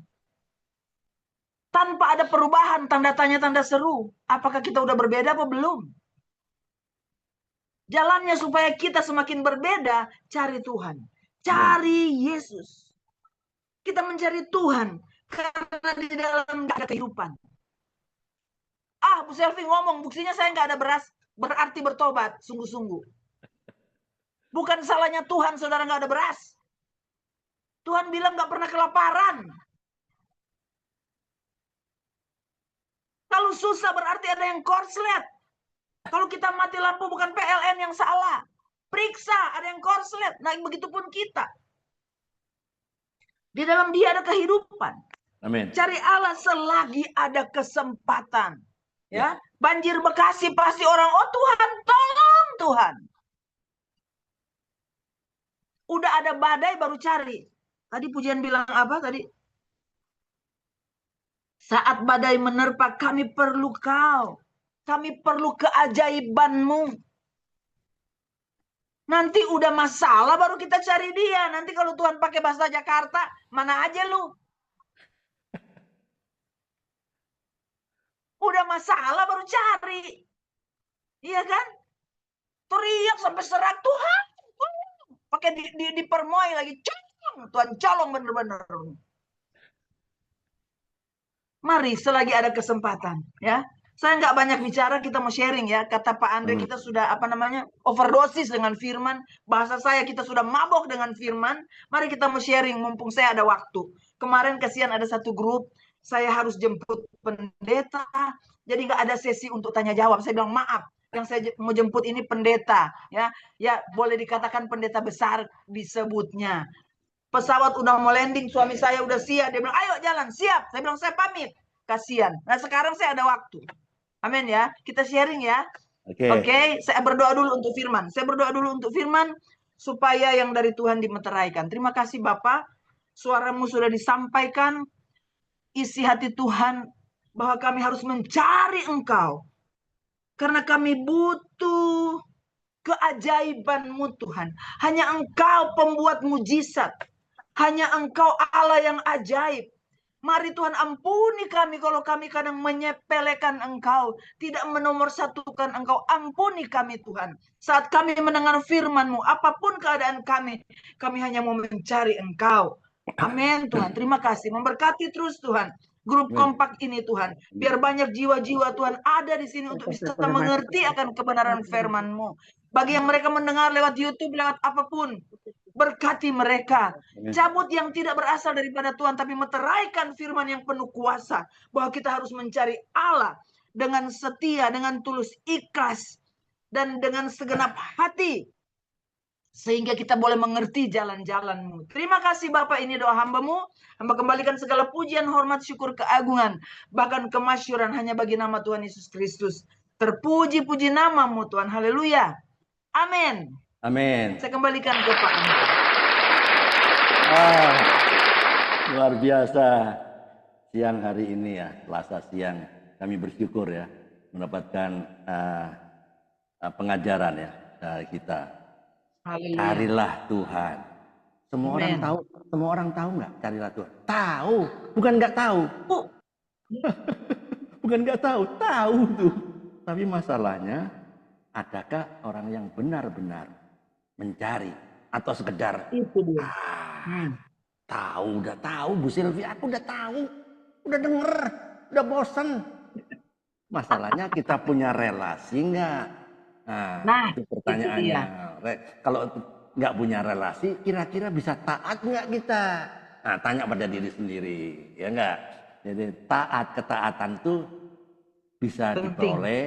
Tanpa ada perubahan, tanda tanya, tanda seru. Apakah kita udah berbeda apa belum? Jalannya supaya kita semakin berbeda, cari Tuhan. Cari Yesus. Kita mencari Tuhan. Karena di dalam ada kehidupan. Bu Selvi ngomong, buktinya saya nggak ada beras, berarti bertobat, sungguh-sungguh. Bukan salahnya Tuhan, saudara nggak ada beras. Tuhan bilang nggak pernah kelaparan. Kalau susah berarti ada yang korslet. Kalau kita mati lampu bukan PLN yang salah. Periksa, ada yang korslet. Nah, begitupun kita. Di dalam dia ada kehidupan. Amin. Cari Allah selagi ada kesempatan. Ya, banjir Bekasi pasti orang, oh Tuhan, tolong Tuhan. Udah ada badai baru cari. Tadi pujian bilang apa tadi? Saat badai menerpa kami perlu kau. Kami perlu keajaibanmu. Nanti udah masalah baru kita cari dia. Nanti kalau Tuhan pakai bahasa Jakarta, mana aja lu? Udah masalah baru cari. Iya kan? Teriak sampai serak, Tuhan. Pakai dipermoy lagi. Tuhan colong bener-bener. Mari selagi ada kesempatan, ya. Saya nggak banyak bicara, kita mau sharing ya. Kata Pak Andre, kita sudah overdosis dengan firman. Bahasa saya kita sudah mabok dengan firman. Mari kita mau sharing, mumpung saya ada waktu. Kemarin kasihan ada satu grup, saya harus jemput pendeta. Jadi nggak ada sesi untuk tanya jawab. Saya bilang maaf, yang saya mau jemput ini pendeta, ya. Ya boleh dikatakan pendeta besar disebutnya. Pesawat udah mau landing, suami saya udah siap. Dia bilang, ayo jalan, siap. Saya bilang, saya pamit. Kasihan. Nah sekarang saya ada waktu. Amin ya. Kita sharing ya. Oke. Saya berdoa dulu untuk firman. Saya berdoa dulu untuk firman, supaya yang dari Tuhan dimeteraikan. Terima kasih Bapak. Suaramu sudah disampaikan. Isi hati Tuhan, bahwa kami harus mencari Engkau. Karena kami butuh keajaiban-Mu Tuhan. Hanya Engkau pembuat mujizat. Hanya Engkau Allah yang ajaib. Mari Tuhan ampuni kami kalau kami kadang menyepelekan Engkau. Tidak menomorsatukan Engkau. Ampuni kami Tuhan. Saat kami mendengar firman-Mu, apapun keadaan kami hanya mau mencari Engkau. Amin Tuhan. Terima kasih. Memberkati terus Tuhan. grup Amin. kompak ini Tuhan. Biar banyak jiwa-jiwa Tuhan ada di sini untuk bisa mengerti akan kebenaran firman-Mu. Bagi yang mereka mendengar lewat YouTube, lewat apapun, berkati mereka. Amin. Cabut yang tidak berasal daripada Tuhan, tapi meteraikan firman yang penuh kuasa. Bahwa kita harus mencari Allah dengan setia, dengan tulus, ikhlas, dan dengan segenap hati. Sehingga kita boleh mengerti jalan-jalan-Mu. Terima kasih Bapak, ini doa hamba-Mu. Hamba kembalikan segala pujian, hormat, syukur, keagungan, bahkan kemasyuran hanya bagi nama Tuhan Yesus Kristus. Terpuji-puji nama-Mu Tuhan. Haleluya. Amin. Amin. Saya kembalikan ke Pak Andre. Luar biasa siang hari ini ya, Selasa siang. Kami bersyukur ya mendapatkan pengajaran ya dari kita. Haleluya. Carilah Tuhan. Semua orang Amen. tahu, semua orang tahu nggak carilah Tuhan? Tahu, bukan nggak tahu. Bukan nggak tahu, tahu tuh. Tapi masalahnya, adakah orang yang benar-benar mencari atau sekedar Itu dia. tahu, udah tahu Bu Silvi, aku udah tahu, udah denger, udah bosen. Masalahnya kita punya relasi nggak? Nah, itu pertanyaannya. Kalau nggak punya relasi, kira-kira bisa taat nggak kita? Nah, tanya pada diri sendiri, ya nggak? Jadi ketaatan itu bisa penting. diperoleh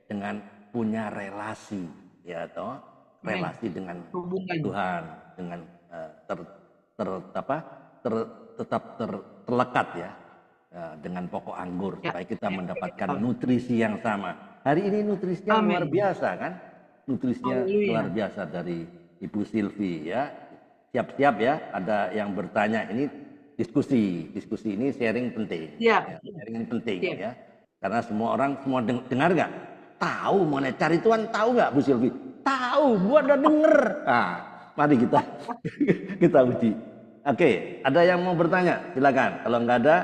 dengan punya relasi, ya toh? Relasi dengan Hubungan. Tuhan, dengan tetap terlekat ya, dengan pokok anggur, Ya. supaya kita mendapatkan nutrisi yang sama. Hari ini nutrisinya Amin. luar biasa kan? Nutrisinya Haleluya. luar biasa dari Ibu Silvi ya. Siap-siap ya, ada yang bertanya, ini diskusi ini sharing penting. Siap. Ya, sharing ini penting Siap. ya. Karena semua orang dengar nggak? Tahu mengenai cari Tuhan, tahu nggak Bu Silvi? Tahu, gua udah denger. Nah, mari kita kita uji. Oke, ada yang mau bertanya? Silakan. Kalau nggak ada,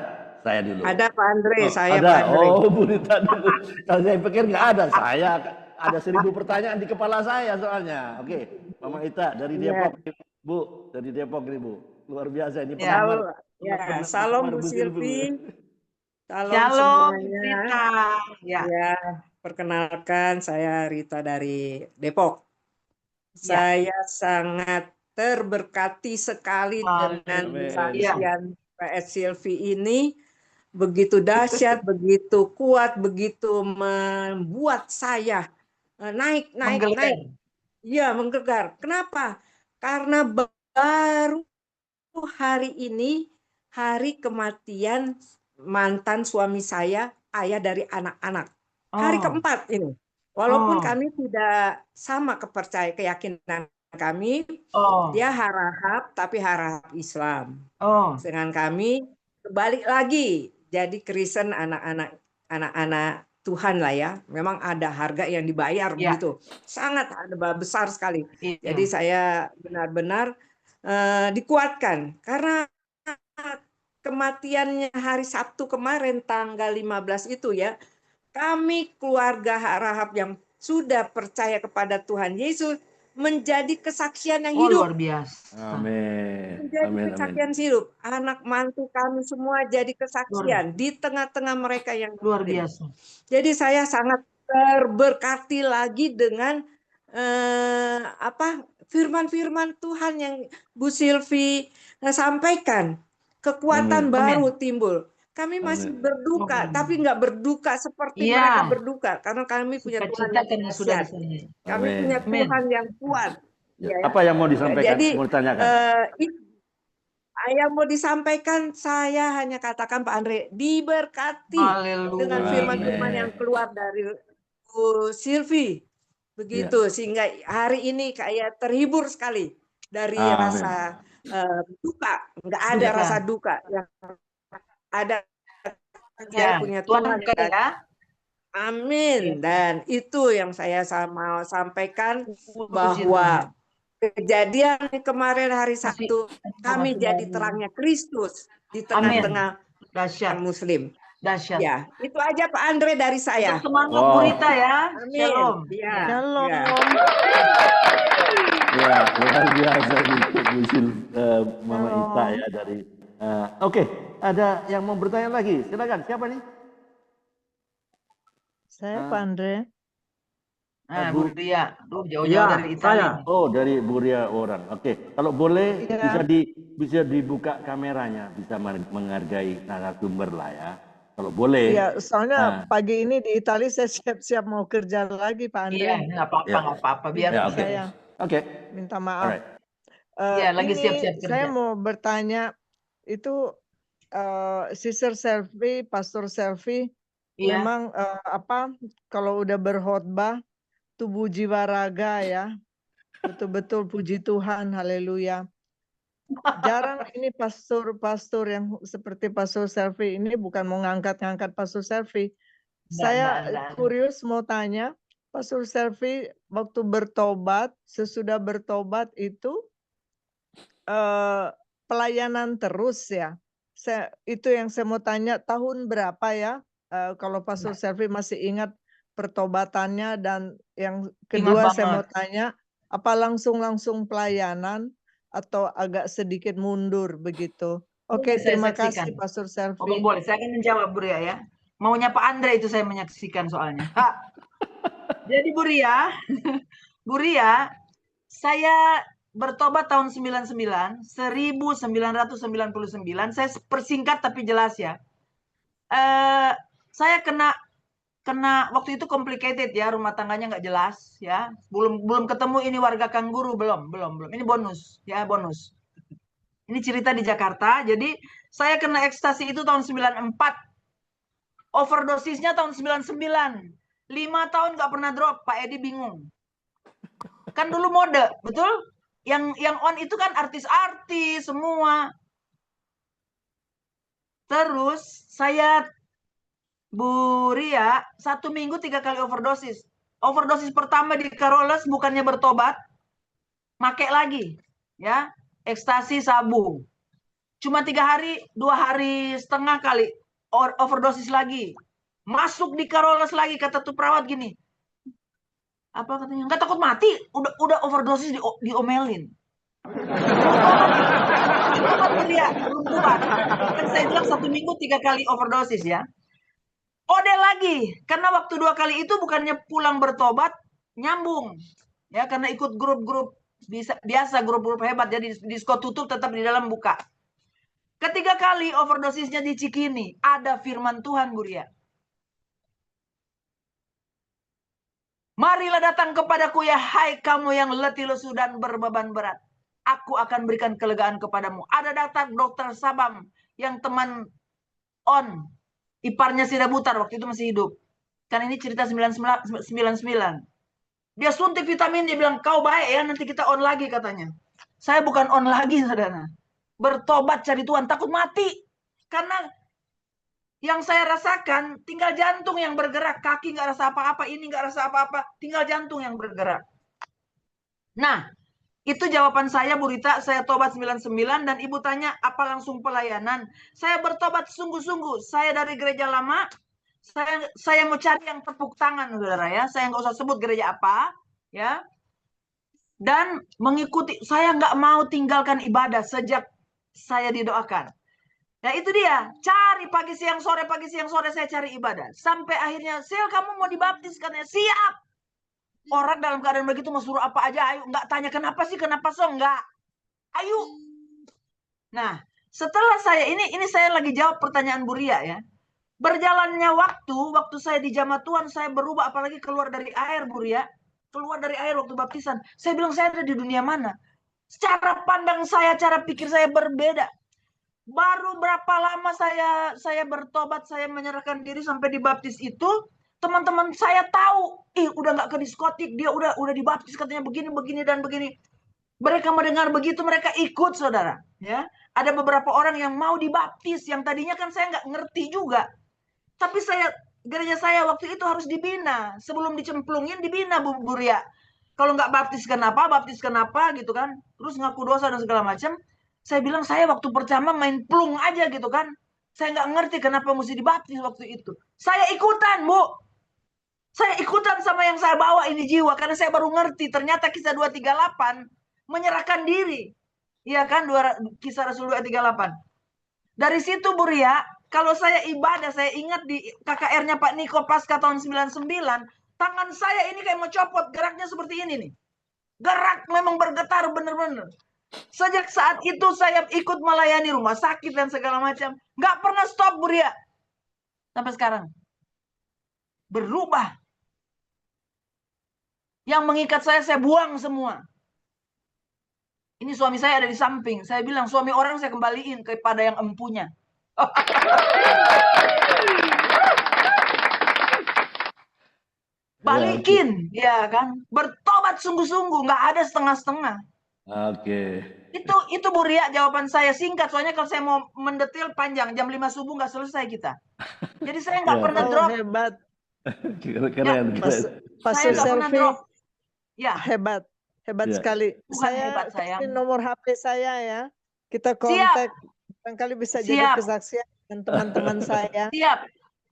saya dulu. Ada Pak Andre, saya ada. Pak Andre. Oh, Bu Rita dulu. Kalau saya pikir nggak ada. Saya ada 1000 pertanyaan di kepala saya soalnya. Oke, Mama Ita dari Depok, Bu. Dari Depok nih Bu. Luar biasa ini Ya. Ya, salam Bu Silvi. Salam Shalom, semuanya. Rita. Ya. Ya, perkenalkan saya Rita dari Depok. Ya. Saya sangat terberkati sekali dengan Amin. kesaksian PS Silvi ini. Begitu dahsyat, begitu kuat, begitu membuat saya naik. Iya, menggegar. Kenapa? Karena baru hari ini, hari kematian mantan suami saya, ayah dari anak-anak. Hari keempat ini. Walaupun kami tidak sama keyakinan kami, dia harahap, tapi harahap Islam. Dengan kami, kebalik lagi. Jadi Kristen anak-anak Tuhan lah ya. Memang ada harga yang dibayar begitu. Sangat besar sekali. Jadi saya benar-benar dikuatkan. Karena kematiannya hari Sabtu kemarin tanggal 15 itu ya. Kami keluarga Harahap yang sudah percaya kepada Tuhan Yesus menjadi kesaksian yang hidup. Luar biasa. Amin. Menjadi kesaksian hidup. Anak mantu kami semua jadi kesaksian di tengah-tengah mereka yang luar biasa. Jadi saya sangat terberkati lagi dengan firman-firman Tuhan yang Bu Silvi sampaikan. Kekuatan baru timbul. Kami masih berduka, tapi nggak berduka seperti mereka berduka, karena kami punya Tuhan yang dahsyat. Kami punya Tuhan yang kuat. Ya. Apa yang mau disampaikan? Jadi, mau ditanyakan? yang mau disampaikan, saya hanya katakan Pak Andre, diberkati dengan firman-firman yang keluar dari Bu Silvi. Begitu, sehingga hari ini kayak terhibur sekali dari rasa duka. Nggak ada rasa duka. Yang ada saya punya Tuhan. Amin. Dan itu yang saya mau sampaikan, bahwa kejadian kemarin hari Sabtu kami jadi terangnya Kristus di tengah-tengah Muslim. Dahsyat. Ya, itu aja Pak Andre dari saya. Semangat Bu Rita ya. Amin. Shalom. Ya. Shalom. Ya, luar biasa Bu Mama Ita ya dari. Oke. ada yang mau bertanya lagi? Silakan, siapa nih? Saya Pak Andre. Bu Ria, jauh-jauh dari Italia. Oh, dari Bu Ria orang. Oke, kalau boleh bisa dibuka kameranya, bisa menghargai narasumber lah ya. Kalau boleh. Iya, soalnya pagi ini di Italia saya siap-siap mau kerja lagi, Pak Andre. Iya, nggak apa-apa, biar saya. Oke. Minta maaf. Lagi siap-siap kerja. Saya mau bertanya, itu Sister Selfie, Pastor Selfie, memang kalau udah berkhotbah, tubuh jiwa raga ya, betul-betul puji Tuhan, haleluya. Jarang ini pastor yang seperti Pastor Selfie ini bukan mau ngangkat-ngangkat Pastor Selfie. Saya kurius mau tanya, Pastor Selfie waktu bertobat, sesudah bertobat itu pelayanan terus ya. Itu yang saya mau tanya, tahun berapa ya? Kalau Pastor Selfie masih ingat pertobatannya, dan yang kedua saya mau tanya, apa langsung pelayanan atau agak sedikit mundur begitu? Oke, terima kasih Pastor Selfie. Boleh, saya akan menjawab Bu Ria ya. Maunya Pak Andre itu saya menyaksikan soalnya. Jadi Bu Ria, saya bertobat tahun 1999, saya persingkat tapi jelas ya. Saya kena waktu itu complicated ya, rumah tangganya nggak jelas ya, belum ketemu ini warga Kangguru, belum, ini bonus ya, bonus. Ini cerita di Jakarta. Jadi saya kena ekstasi itu tahun 94, overdosisnya tahun 99, 5 tahun nggak pernah drop. Pak Edi bingung, kan dulu mode, betul? Yang on itu kan artis-artis semua. Terus saya, Bu Ria, 1 minggu 3 kali overdosis. Overdosis pertama di Carolus bukannya bertobat, make lagi, ya, ekstasi sabu. Cuma 3 hari, 2 hari setengah kali overdosis lagi. Masuk di Carolus lagi, kata tuh perawat gini. Apa katanya? Nggak takut mati, udah overdosis diomelin. Belum kuat. Kan saya bilang 1 minggu 3 kali overdosis ya. Ode lagi, karena waktu 2 kali itu bukannya pulang bertobat, nyambung ya, karena ikut grup-grup biasa, grup-grup hebat, jadi disko tutup tetap di dalam buka. Ketiga kali overdosisnya di Cikini, ada firman Tuhan Bu Ria. Marilah datang kepadaku ya hai kamu yang letih lesu dan berbeban berat, aku akan berikan kelegaan kepadamu. Ada datang dokter Sabam yang teman on, iparnya Sida Butar waktu itu masih hidup. Kan ini cerita 99. Dia suntik vitamin, dia bilang, kau baik ya, nanti kita on lagi katanya. Saya bukan on lagi, saudara. Bertobat cari Tuhan, takut mati. Karena yang saya rasakan, tinggal jantung yang bergerak. Kaki nggak rasa apa-apa, ini nggak rasa apa-apa. Tinggal jantung yang bergerak. Nah, itu jawaban saya, Bu Rita. Saya tobat 99 dan Ibu tanya, apa langsung pelayanan? Saya bertobat sungguh-sungguh. Saya dari gereja lama, saya mau cari yang tepuk tangan, saudara ya. Saya nggak usah sebut gereja apa, ya. Dan mengikuti, saya nggak mau tinggalkan ibadah sejak saya didoakan. Nah itu dia, cari pagi siang sore saya cari ibadah. Sampai akhirnya, Sil kamu mau dibaptis? Katanya, siap. Orang dalam keadaan begitu mau suruh apa aja, ayo. Nggak tanya kenapa sih, kenapa so, nggak. Ayo. Nah, setelah saya, ini saya lagi jawab pertanyaan Bu Ria ya. Berjalannya waktu saya di jamaah Tuhan, saya berubah, apalagi keluar dari air Bu Ria. Keluar dari air waktu baptisan. Saya bilang, saya ada di dunia mana? Secara pandang saya, cara pikir saya berbeda. Baru berapa lama saya bertobat, saya menyerahkan diri sampai dibaptis itu, teman-teman saya tahu, udah nggak ke diskotik, dia udah dibaptis katanya begini dan begini. Mereka mendengar begitu, mereka ikut, saudara. Ya, ada beberapa orang yang mau dibaptis, yang tadinya kan saya nggak ngerti juga. Tapi gereja saya waktu itu harus dibina, sebelum dicemplungin dibina Bu Ria. Kalau nggak baptis kenapa gitu kan? Terus ngaku dosa dan segala macam. Saya bilang saya waktu pertama main plung aja gitu kan. Saya nggak ngerti kenapa mesti dibaptis waktu itu. Saya ikutan, Bu. Saya ikutan sama yang saya bawa ini jiwa. Karena saya baru ngerti. Ternyata kisah 238 menyerahkan diri. Iya kan, kisah Rasul 238. Dari situ Bu Ria, kalau saya ibadah, saya ingat di KKR-nya Pak Niko pasca tahun 99, tangan saya ini kayak mau copot, geraknya seperti ini nih. Gerak memang bergetar bener-bener. Sejak saat itu saya ikut melayani rumah sakit dan segala macam. Nggak pernah stop Bu Ria. Sampai sekarang. Berubah. Yang mengikat saya buang semua. Ini suami saya ada di samping. Saya bilang suami orang saya kembaliin kepada yang empunya. Balikin, ya kan? Bertobat sungguh-sungguh, nggak ada setengah-setengah. Oke. Itu Bu Ria jawaban saya singkat. Soalnya kalau saya mau mendetil panjang, jam 5 subuh nggak selesai kita. Jadi saya nggak pernah drop. Hebat. Keren. Saya nggak pernah drop. Ya. Hebat sekali. Bukan Saya hebat, sayang. kasih nomor HP saya ya. Kita kontak. Barangkali bisa jadi kesaksian dengan teman-teman saya. Siap.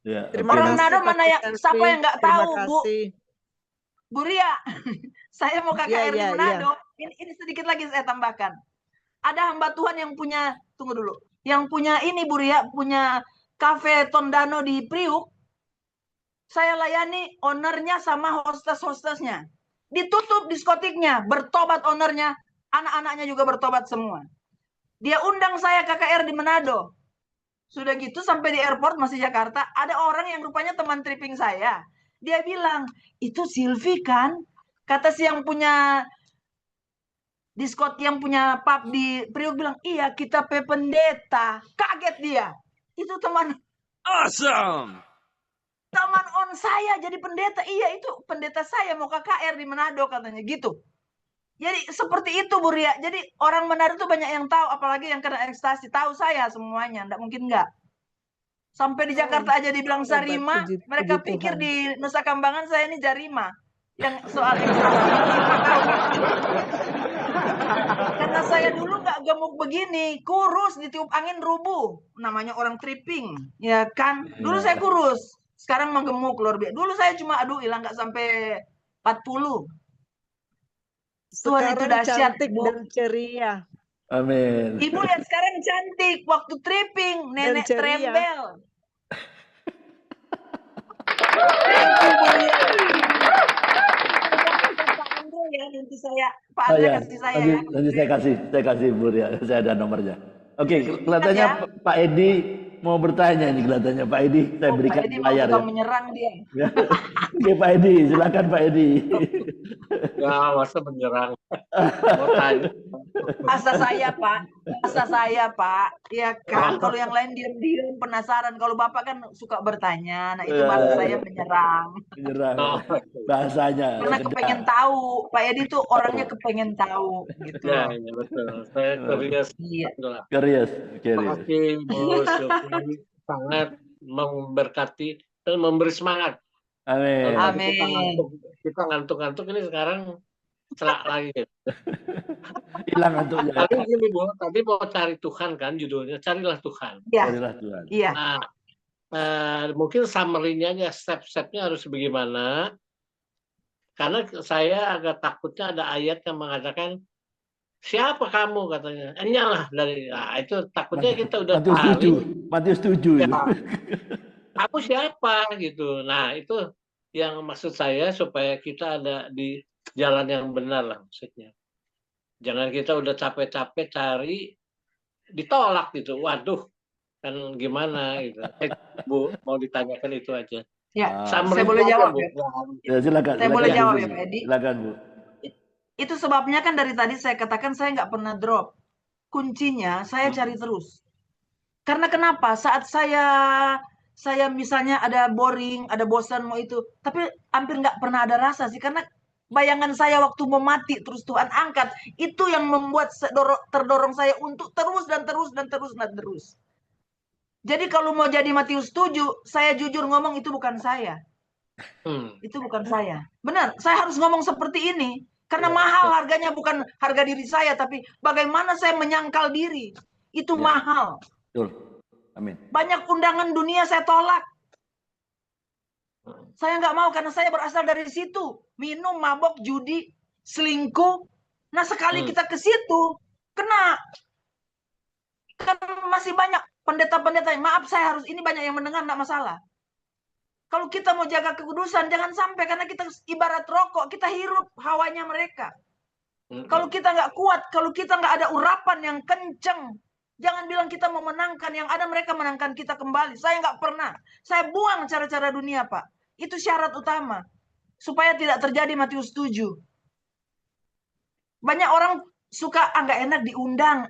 Ya. Orang Manado mana yang siapa yang nggak tahu, Bu? Bu Ria, saya mau KKR di Manado. Ini sedikit lagi saya tambahkan. Ada hamba Tuhan yang punya, tunggu dulu, yang punya ini Bu Ria, punya Cafe Tondano di Priuk. Saya layani ownernya sama hostess-hostessnya. Ditutup diskotiknya, bertobat ownernya, anak-anaknya juga bertobat semua. Dia undang saya KKR di Manado. Sudah gitu sampai di airport masih Jakarta, ada orang yang rupanya teman tripping saya. Dia bilang, itu Silvi kan? Kata si yang punya diskot, yang punya pub di Priuk bilang, iya kita pendeta. Kaget dia. Itu teman. Awesome. Teman on saya jadi pendeta. Iya itu pendeta saya mau KKR di Manado katanya gitu. Jadi seperti itu Bu Ria. Jadi orang Manado tuh banyak yang tahu, apalagi yang kena ekstasi. Tahu saya semuanya, enggak mungkin enggak. Sampai di Jakarta aja dibilang Sarima, mereka pikir di Nusa Kambangan saya ini Jarima. Yang soal ekstasi tahu. Karena saya dulu nggak gemuk begini, kurus, ditiup angin rubuh. Namanya orang tripping, ya kan? Dulu saya kurus, sekarang menggemuk luar biasa. Dulu saya cuma hilang nggak sampai 40. Tuhan itu dahsyat, cantik Bu. Dan ceria. Amin. Ibu lihat sekarang cantik, waktu tripping, nenek trembel. Thank you, Bu. Ya, nanti saya Pak Andre kasih saya ya. Nanti saya kasih Bu Ria, saya ada nomornya. Oke, kelihatannya Pak Edi mau bertanya ini, kelihatannya Pak Edi, saya berikan Pak Edi layar ya. menyerang dia. Oke Pak Edi, silakan Pak Edi. Ya, masa menyerang. Mau tanya. Asa saya Pak, ya kan. Kalau yang lain diam-diam penasaran. Kalau Bapak kan suka bertanya. Nah itu bahasa saya menyerang. Bahasanya. Karena kepengen tahu. Pak Edi tuh orangnya kepengen tahu. Gitu. Ya, betul. Saya curious. Curious. Terima kasih Bu Silvi, sangat memberkati dan memberi semangat. Amin. Amin. Kita ngantuk-ngantuk ini sekarang celak lagi. Hilang ngantuknya. Tapi gini Bu, tadi mau cari Tuhan kan judulnya, carilah Tuhan. Iya. Carilah Tuhan. Iya. Nah, mungkin summary-nya aja, step-stepnya harus bagaimana. Karena saya agak takutnya ada ayat yang mengatakan, siapa kamu katanya? Enyalah dari, nah, itu takutnya kita udah Matius 7. Ya, kamu siapa gitu. Nah itu yang maksud saya supaya kita ada di jalan yang benar lah maksudnya. Jangan kita udah capek-capek cari ditolak gitu. Waduh kan gimana gitu. Bu mau ditanyakan itu aja. Ya, saya boleh jawab ya. Ya silakan. Saya boleh jawab ya Pak Edi. Silakan Bu. Itu sebabnya kan dari tadi saya katakan saya nggak pernah drop. Kuncinya saya cari terus. Karena kenapa? Saat saya misalnya ada boring, ada bosan mau itu, tapi hampir nggak pernah ada rasa sih. Karena bayangan saya waktu mau mati terus Tuhan angkat, itu yang membuat terdorong saya untuk terus dan terus dan terus dan terus. Jadi kalau mau jadi Matius 7, saya jujur ngomong itu bukan saya. Itu bukan saya. Benar, saya harus ngomong seperti ini. Karena mahal harganya, bukan harga diri saya, tapi bagaimana saya menyangkal diri. Itu mahal. Betul. Amin. Banyak undangan dunia saya tolak. Saya nggak mau karena saya berasal dari situ. Minum, mabok, judi, selingkuh. Nah sekali kita ke situ, kena. Kan masih banyak pendeta-pendeta, maaf saya harus, ini banyak yang mendengar, enggak masalah. Kalau kita mau jaga kekudusan, jangan sampai karena kita ibarat rokok, kita hirup hawanya mereka. Kalau kita nggak kuat, kalau kita nggak ada urapan yang kenceng, jangan bilang kita mau menangkan, yang ada mereka menangkan kita kembali. Saya nggak pernah. Saya buang cara-cara dunia, Pak. Itu syarat utama. Supaya tidak terjadi Matius 7. Banyak orang suka nggak enak diundang.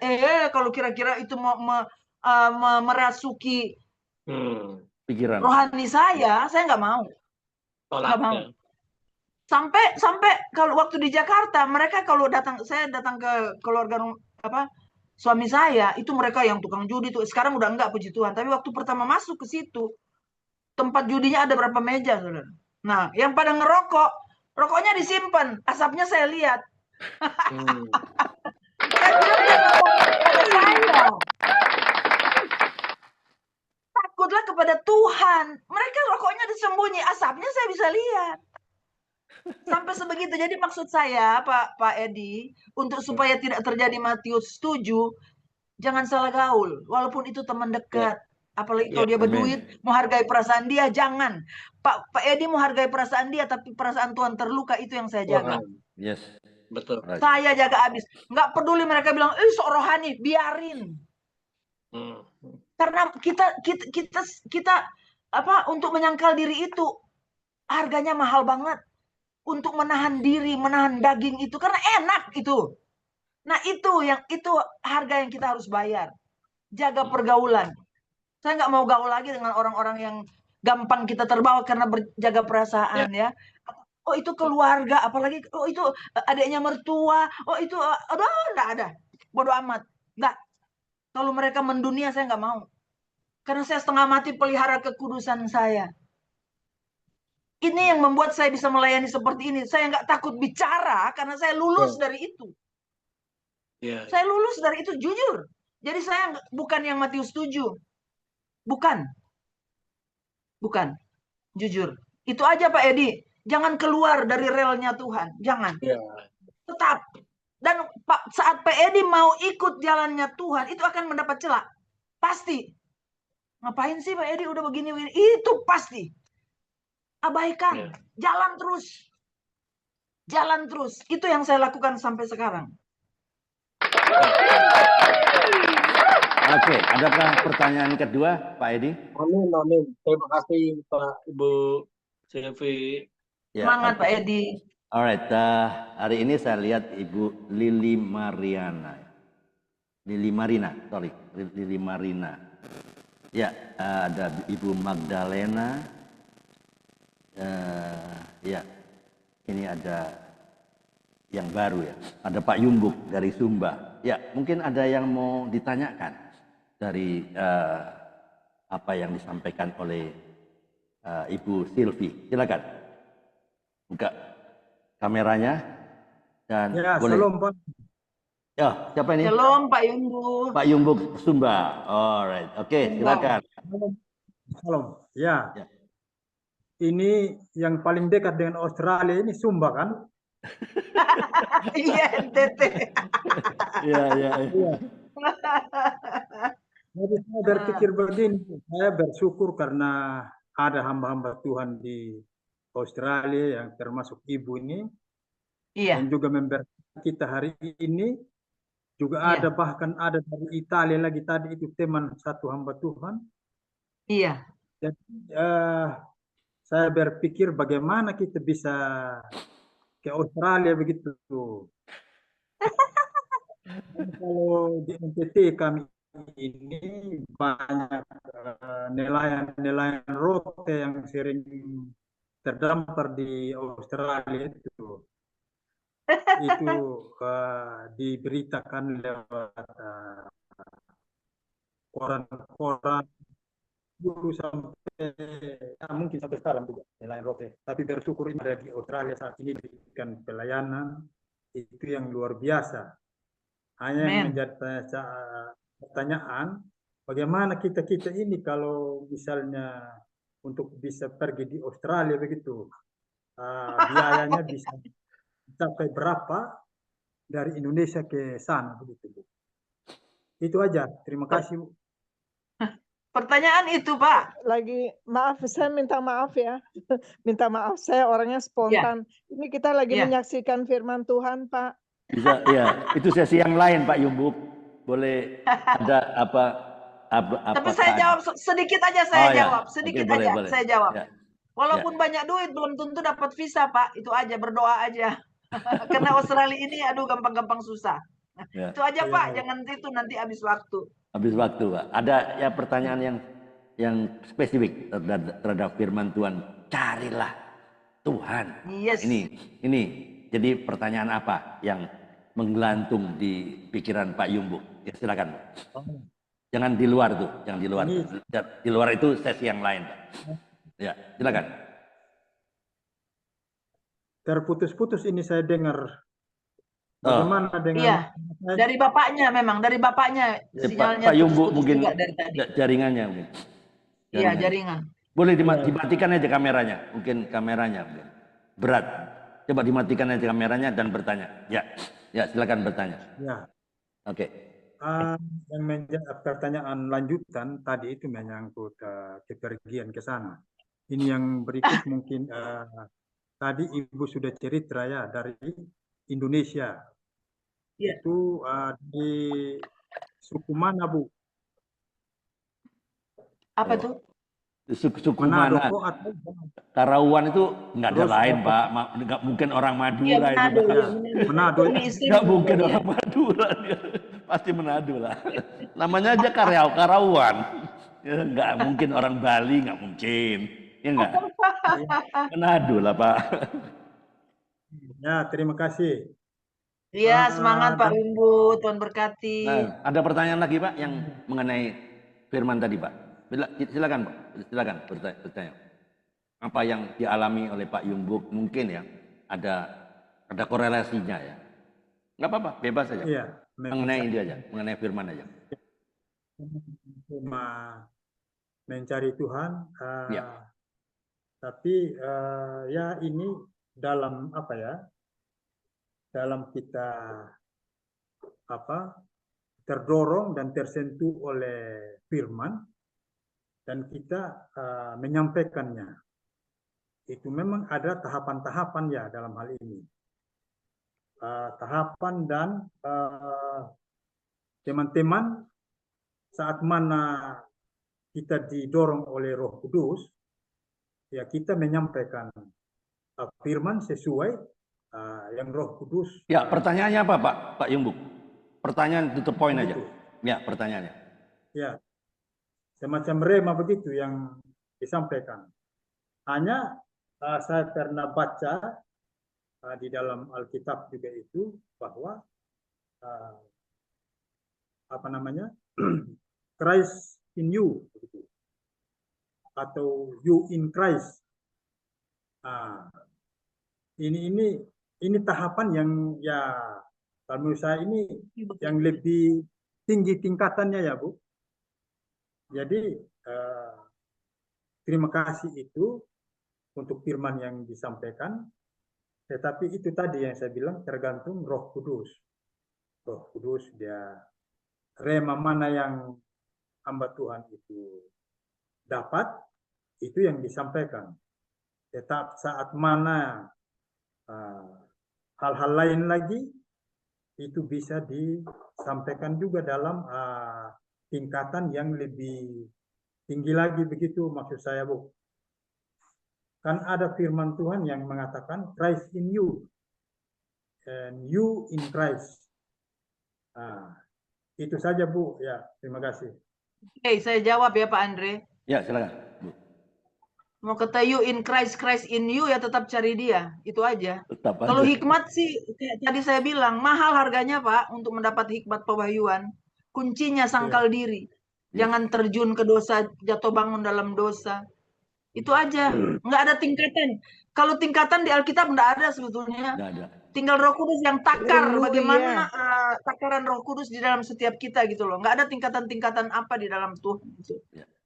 Kalau kira-kira itu mau merasuki pikiran rohani saya nggak mau. Nggak mau. Sampai kalau waktu di Jakarta, mereka kalau saya datang ke keluarga suami saya, itu mereka yang tukang judi tuh. Sekarang udah enggak, puji Tuhan. Tapi waktu pertama masuk ke situ, tempat judinya ada berapa meja, saudara. Nah, yang pada ngerokok, rokoknya disimpan, asapnya saya lihat. Saya bilang jangan kepada saya. Takutlah kepada Tuhan. Mereka rokoknya disembunyi, asapnya saya bisa lihat. Sampai sebegitu. Jadi maksud saya, Pak Edi, untuk supaya tidak terjadi Matius 7, jangan salah gaul. Walaupun itu teman dekat. Apalagi kalau dia berduit, mau hargai perasaan dia, jangan. Pak Edi mau hargai perasaan dia, tapi perasaan Tuhan terluka, itu yang saya jaga. Yes, betul. Saya jaga habis. Nggak peduli mereka bilang, sok rohani, biarin. Karena kita untuk menyangkal diri itu, harganya mahal banget. Untuk menahan diri, menahan daging itu, karena enak itu. Nah itu harga yang kita harus bayar. Jaga pergaulan. Saya nggak mau gaul lagi dengan orang-orang yang gampang kita terbawa karena berjaga perasaan ya. Oh itu keluarga, apalagi itu adiknya mertua. Oh itu nggak ada. Bodoh amat. Nggak. Kalau mereka mendunia saya nggak mau. Karena saya setengah mati pelihara kekudusan saya. Ini yang membuat saya bisa melayani seperti ini. Saya nggak takut bicara karena saya lulus dari itu. Saya lulus dari itu, jujur. Jadi saya bukan yang Matius 7. Bukan. Jujur. Itu aja Pak Edi. Jangan keluar dari relnya Tuhan. Jangan. Tetap. Dan saat Pak Edi mau ikut jalannya Tuhan, itu akan mendapat celah. Pasti. Ngapain sih Pak Edi udah begini? Itu pasti. Abaikan. Jalan terus. Jalan terus. Itu yang saya lakukan sampai sekarang. Oke, adakah pertanyaan kedua, Pak Edi? Amin. Terima kasih Pak Ibu Silvi. Semangat Pak Edi. Alright, hari ini saya lihat Ibu Lili Marina. Ya, ada Ibu Magdalena. Ya, ini ada yang baru ya. Ada Pak Yumbuk dari Sumba. Ya, mungkin ada yang mau ditanyakan dari apa yang disampaikan oleh Ibu Silvi. Silakan buka kameranya dan boleh. Shalom Pak. Ya, siapa ini? Shalom Pak Yumbuk. Pak Yumbuk Sumba. Alright, oke, silakan. Shalom. Ya. Ini yang paling dekat dengan Australia ini Sumba kan? Iya, NTT. Iya. Jadi saya berpikir begini, saya bersyukur karena ada hamba-hamba Tuhan di Australia yang termasuk Ibu ini, yang juga memberkati kita hari ini, juga ada bahkan ada dari Italia lagi tadi itu teman satu hamba Tuhan. Iya. Jadi saya berpikir bagaimana kita bisa ke Australia begitu. Kalau di NTT kami ini banyak nelayan rote yang sering terdampar di Australia itu. Itu diberitakan lewat koran-koran mungkin sampai sekarang juga nelayan rote. Tapi bersyukur ini ada di Australia saat ini diberikan pelayanan itu yang luar biasa. Hanya yang menjadi pertanyaan, bagaimana kita ini kalau misalnya untuk bisa pergi di Australia begitu, biayanya bisa sampai berapa dari Indonesia ke sana begitu Bu. Itu aja. Terima kasih Bu. Pertanyaan itu, Pak. Lagi maaf, saya minta maaf ya. Minta maaf, saya orangnya spontan. Ini kita lagi menyaksikan firman Tuhan, Pak. Bisa, ya. Itu sesi yang lain, Pak Yumbuk. Boleh ada apa? Tapi saya jawab sedikit aja, saya jawab. Sedikit aja, boleh. saya jawab. Ya. Walaupun banyak duit, belum tentu dapat visa, Pak. Itu aja, berdoa aja. Karena Australia ini, aduh, gampang-gampang susah. Itu aja, Pak. Jangan itu, nanti habis waktu. Habis waktu, Pak. Ada ya pertanyaan yang spesifik terhadap firman Tuhan. Carilah Tuhan. Yes. Nah, ini jadi pertanyaan apa yang menggelantung di pikiran Pak Yumbuk? Ya, silakan. Jangan di luar tuh, jangan di luar. Di luar itu sesi yang lain, Pak. Ya, silakan. Terputus-putus ini saya dengar. Bagaimana dengan? Iya, dari bapaknya memang, dari bapaknya sinyalnya. Pak Yumbuk mungkin jaringannya mungkin. Iya, jaringan. Boleh dimatikan aja kameranya, mungkin kameranya berat. Coba dimatikan aja kameranya dan bertanya. Ya, silakan bertanya. Ya. Oke. Yang menjawab pertanyaan lanjutan tadi itu menyangkut kepergian ke sana. Ini yang berikut mungkin tadi Ibu sudah cerita ya dari Indonesia. Itu di suku mana, Bu? Apa tuh? Suku mana? Karawuan itu nggak ada lain, Pak. Nggak mungkin orang Madura itu. Manado. Nggak mungkin orang Madura. Pasti Manado lah. Namanya aja Karawuan. Ya, nggak mungkin orang Bali, nggak mungkin. Ya nggak? Manado lah, Pak. Ya, terima kasih. Iya, semangat Pak Rimbu, Tuhan berkati. Nah, ada pertanyaan lagi, Pak, yang mengenai firman tadi, Pak. Silakan, Pak. Silakan bertanya. Apa yang dialami oleh Pak Yumbuk mungkin ya ada korelasinya ya. Nggak apa-apa, bebas saja. Iya, mengenai ini aja, mengenai firman aja. Cuma mencari Tuhan. Tapi ya ini dalam apa ya? Dalam kita terdorong dan tersentuh oleh firman dan kita menyampaikannya. Itu memang ada tahapan-tahapan ya dalam hal ini. Tahapan dan teman-teman saat mana kita didorong oleh Roh Kudus, ya kita menyampaikan firman sesuai yang Roh Kudus. Ya, pertanyaannya apa, Pak Yumbuk? Pertanyaan to the point aja. Ya, pertanyaannya. Ya, semacam rema begitu yang disampaikan. Hanya saya pernah baca di dalam Alkitab juga itu bahwa Christ in you, begitu. Atau you in Christ. Ini tahapan yang ya kalau menurut saya ini yang lebih tinggi tingkatannya ya, Bu. Jadi terima kasih itu untuk firman yang disampaikan. Tetapi itu tadi yang saya bilang tergantung Roh Kudus. Roh Kudus dia rema mana yang hamba Tuhan itu dapat, itu yang disampaikan. Tetap saat mana hal-hal lain lagi itu bisa disampaikan juga dalam tingkatan yang lebih tinggi lagi, begitu maksud saya, Bu. Kan ada firman Tuhan yang mengatakan Christ in you and you in Christ. Itu saja, Bu. Ya, terima kasih. Oke, saya jawab ya Pak Andre. Ya, silakan, Bu. Mau kata you in Christ, Christ in you, ya tetap cari dia. Itu aja. Kalau hikmat sih, tadi saya bilang, mahal harganya Pak, untuk mendapat hikmat pewahyuan. Kuncinya sangkal diri. Jangan terjun ke dosa, jatuh bangun dalam dosa. Itu aja. Nggak ada tingkatan. Kalau tingkatan di Alkitab nggak ada sebetulnya. Nggak ada. Tinggal Roh Kudus yang takar. Bagaimana takaran Roh Kudus di dalam setiap kita gitu loh. Nggak ada tingkatan-tingkatan apa di dalam Tuhan. Gitu.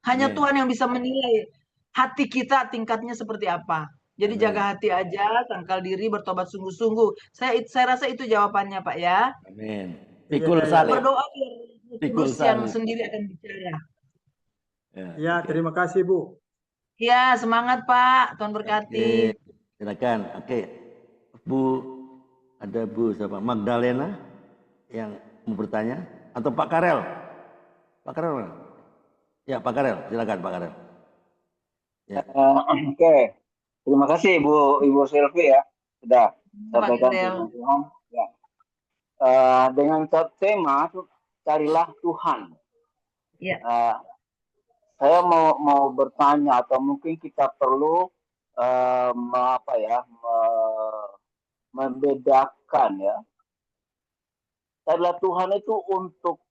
Hanya Tuhan yang bisa menilai hati kita tingkatnya seperti apa. Jadi jaga hati aja, sangkal diri, bertobat sungguh-sungguh. Saya rasa itu jawabannya Pak ya. Amin. Pikul salib. Berdoa biar Kudus yang sendiri akan bicara. Ya, terima kasih Bu. Ya, semangat Pak. Tuhan berkati. Silakan. Oke. Bu, ada Bu siapa? Magdalena yang mau bertanya atau Pak Karel? Pak Karel mana? Ya, Pak Karel, silakan Pak Karel. Ya. Oke. Terima kasih Ibu Silvi ya sudah sampaikan Karel. firman Tuhan. Ya. Dengan tema carilah Tuhan. Ya. Saya mau bertanya atau mungkin kita perlu membedakan ya. Carilah Tuhan itu untuk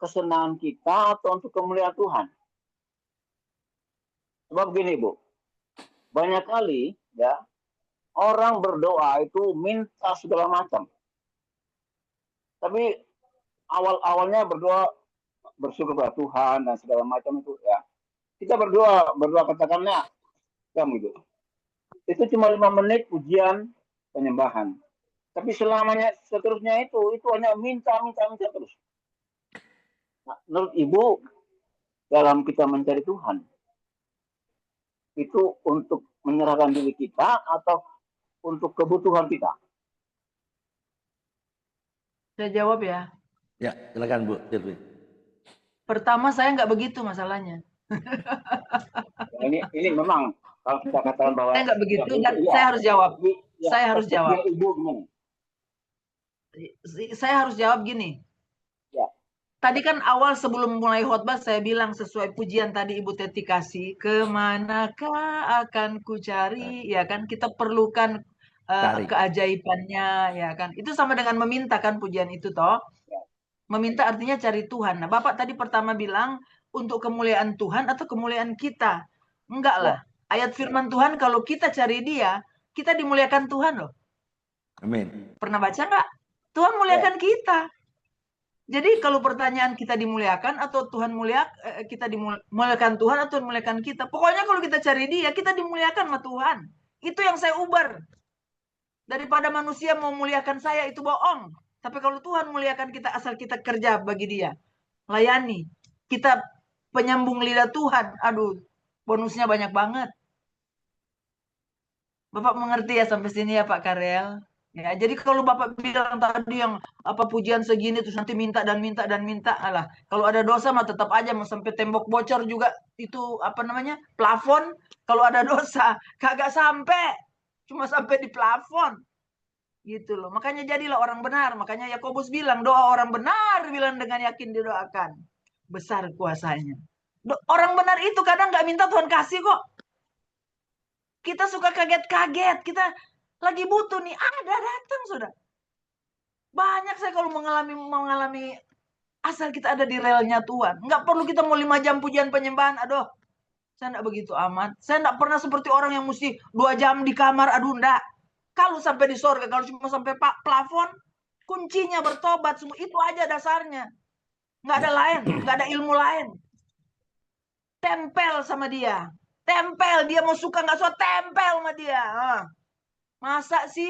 kesenangan kita atau untuk kemuliaan Tuhan. Sebab gini Bu, banyak kali ya orang berdoa itu minta segala macam. Tapi awalnya berdoa bersyukur kepada Tuhan dan segala macam itu ya. Kita berdoa katakannya gitu. Itu cuma 5 menit pujian penyembahan. Tapi seterusnya itu hanya minta terus. Nah, menurut Ibu dalam kita mencari Tuhan itu untuk menyerahkan diri kita atau untuk kebutuhan kita? Saya jawab ya. Ya, silakan Bu Silvi. Pertama saya nggak begitu masalahnya. Ya, ini memang kalau kita katakan bahwa saya nggak begitu ya, dan saya harus jawab. Ya, saya harus jawab. Ibu gimana? Saya harus jawab gini. Ya. Tadi kan awal sebelum mulai khotbah saya bilang sesuai pujian tadi Ibu Teti kasih, kemanakah akan ku cari, ya kan? Kita perlukan keajaibannya, ya kan? Itu sama dengan meminta kan pujian itu toh. Meminta artinya cari Tuhan. Nah, Bapak tadi pertama bilang untuk kemuliaan Tuhan atau kemuliaan kita. Enggak lah. Ayat firman Tuhan kalau kita cari Dia, kita dimuliakan Tuhan loh. Amin. Pernah baca enggak? Tuhan muliakan kita. Jadi kalau pertanyaan kita dimuliakan atau Tuhan kita dimuliakan Tuhan atau dimuliakan kita. Pokoknya kalau kita cari Dia, kita dimuliakan sama Tuhan. Itu yang saya ubah. Daripada manusia mau muliakan saya itu bohong. Tapi kalau Tuhan muliakan kita asal kita kerja bagi Dia. Layani. Kita penyambung lidah Tuhan. Aduh, bonusnya banyak banget. Bapak mengerti ya sampai sini ya Pak Karel? Ya, jadi kalau Bapak bilang tadi yang apa pujian segini terus nanti minta, alah. Kalau ada dosa mah tetap aja mau sampai tembok bocor juga itu apa namanya? Plafon. Kalau ada dosa kagak sampai. Cuma sampai di plafon. Gitu loh. Makanya jadilah orang benar. Makanya Yakobus bilang doa orang benar bilang dengan yakin didoakan. Besar kuasanya. Orang benar itu kadang nggak minta Tuhan kasih kok. Kita suka kaget-kaget. Kita lagi butuh nih. Ada datang sudah. Banyak saya kalau mengalami asal kita ada di relnya Tuhan. Nggak perlu kita mau 5 jam pujian penyembahan. Aduh. Saya nggak begitu amat. Saya nggak pernah seperti orang yang mesti 2 jam di kamar. Aduh enggak. Kalau sampai di sorga, kalau cuma sampai plafon, kuncinya bertobat semua. Itu aja dasarnya. Nggak ada lain. Nggak ada ilmu lain. Tempel sama Dia. Tempel. Dia mau suka nggak suka, tempel sama Dia. Masa sih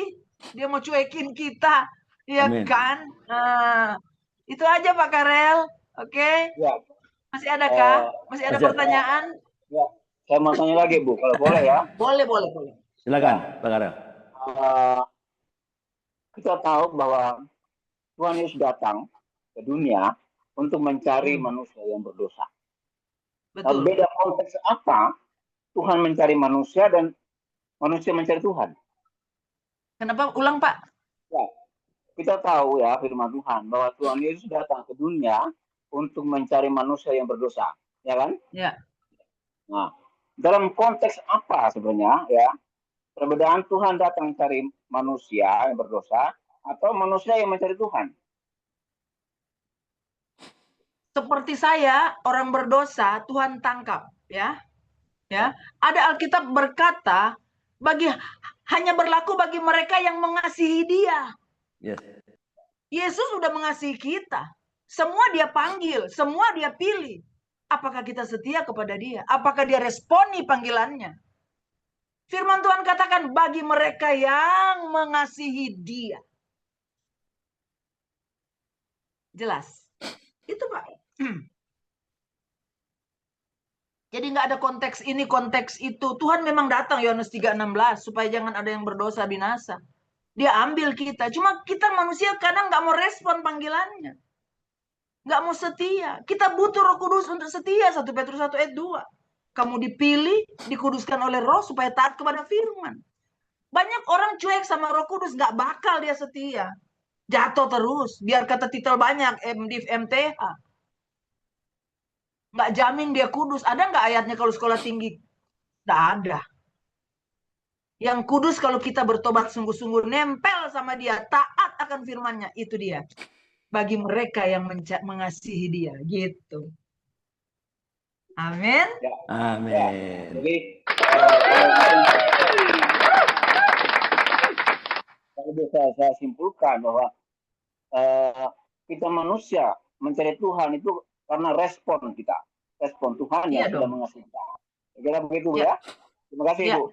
Dia mau cuekin kita? Ya kan? Itu aja Pak Karel. Oke? Ya. Masih adakah? Masih ada pertanyaan? Ya. Saya mau tanya lagi Bu, kalau boleh ya. Boleh. Silakan Pak Karel. Kita tahu bahwa Tuhan Yesus datang ke dunia untuk mencari manusia yang berdosa. Betul. Nah, beda konteks apa Tuhan mencari manusia dan manusia mencari Tuhan? Kenapa? Ulang Pak. Ya, kita tahu ya firman Tuhan bahwa Tuhan Yesus datang ke dunia untuk mencari manusia yang berdosa, ya kan? Ya. Nah, dalam konteks apa sebenarnya ya? Perbedaan Tuhan datang mencari manusia yang berdosa atau manusia yang mencari Tuhan? Seperti saya, orang berdosa, Tuhan tangkap, ya. Ya. Ada Alkitab berkata, hanya berlaku bagi mereka yang mengasihi Dia. Yes. Yesus sudah mengasihi kita. Semua Dia panggil, semua Dia pilih. Apakah kita setia kepada Dia? Apakah Dia responi panggilannya? Firman Tuhan katakan bagi mereka yang mengasihi Dia. Jelas. Itu Pak. Jadi nggak ada konteks ini, konteks itu. Tuhan memang datang Yohanes 3:16 supaya jangan ada yang berdosa binasa. Dia ambil kita. Cuma kita manusia kadang nggak mau respon panggilannya. Nggak mau setia. Kita butuh Roh Kudus untuk setia. 1 Petrus 1 ayat 2. Kamu dipilih, dikuduskan oleh Roh supaya taat kepada firman. Banyak orang cuek sama Roh Kudus, nggak bakal dia setia. Jatuh terus. Biar kata titel banyak, MDiv, MTH. Nggak jamin dia kudus. Ada nggak ayatnya kalau sekolah tinggi? Nggak ada. Yang kudus kalau kita bertobat sungguh-sungguh, nempel sama dia, taat akan firmannya, itu dia. Bagi mereka yang mengasihi dia, gitu. Amin. Ya. Amin. Ya. Jadi kalau bisa saya simpulkan bahwa kita manusia mencari Tuhan itu karena respon kita, respon Tuhan yang sudah mengasihi kita. Kira begitu ya. Terima kasih Ibu.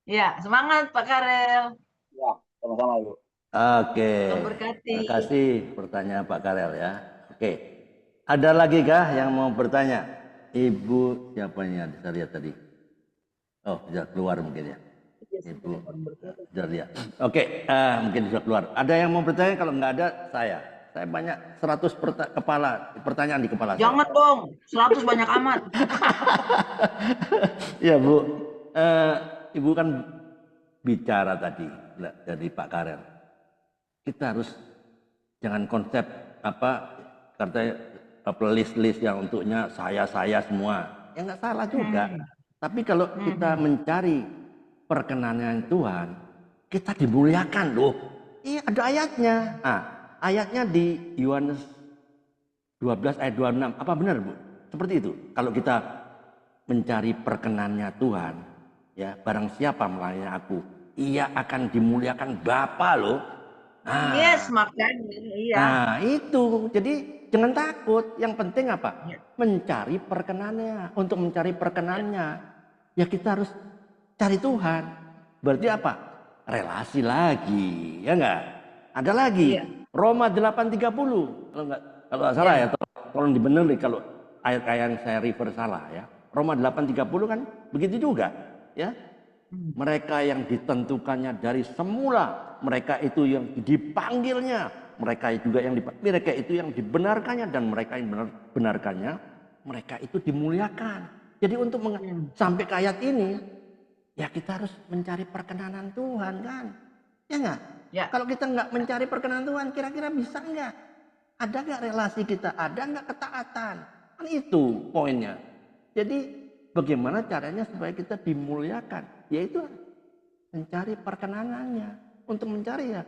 Ya, semangat Pak Karel. Ya, sama-sama Ibu. Oke. Terima kasih pertanyaan Pak Karel ya. Oke. Ada lagi kah yang mau bertanya? Ibu siapanya bisa lihat tadi? Oh, bisa keluar mungkin ya. Ibu sudah lihat. Oke, mungkin bisa keluar. Ada yang mau bertanya? Kalau nggak ada, saya banyak 100 pertanyaan di kepala. Jangan dong, 100 banyak amat. Ya Bu, Ibu kan bicara tadi dari Pak Karel. Kita harus jangan konsep katanya list yang untuknya saya semua. Ya nggak salah juga. Tapi kalau kita mencari perkenanan Tuhan, kita dimuliakan loh. Iya ada ayatnya. Ayatnya di Yohanes 12 ayat 26. Apa benar Bu? Seperti itu. Kalau kita mencari perkenannya Tuhan, ya barang siapa melayani aku, ia akan dimuliakan Bapa loh. Yes, makanya iya. Nah itu, jadi jangan takut. Yang penting apa? Mencari perkenannya. Untuk mencari perkenannya, ya kita harus cari Tuhan. Berarti apa? Relasi lagi, ya enggak? Ada lagi. Iya. Roma 8:30. Kalau nggak salah ya, tolong dibenerin kalau ayat-ayat yang saya refer salah ya. Roma 8:30 kan begitu juga, ya. Mereka yang ditentukannya dari semula, mereka itu yang dipanggilnya, mereka itu yang dibenarkannya, dan mereka yang benarkannya, mereka itu dimuliakan. Jadi untuk sampai ke ayat ini, ya kita harus mencari perkenanan Tuhan kan, ya nggak? Ya. Kalau kita nggak mencari perkenanan Tuhan, kira-kira bisa nggak? Ada nggak relasi kita? Ada nggak ketaatan? Kan itu poinnya. Jadi bagaimana caranya supaya kita dimuliakan? Yaitu mencari perkenanannya. Untuk mencari ya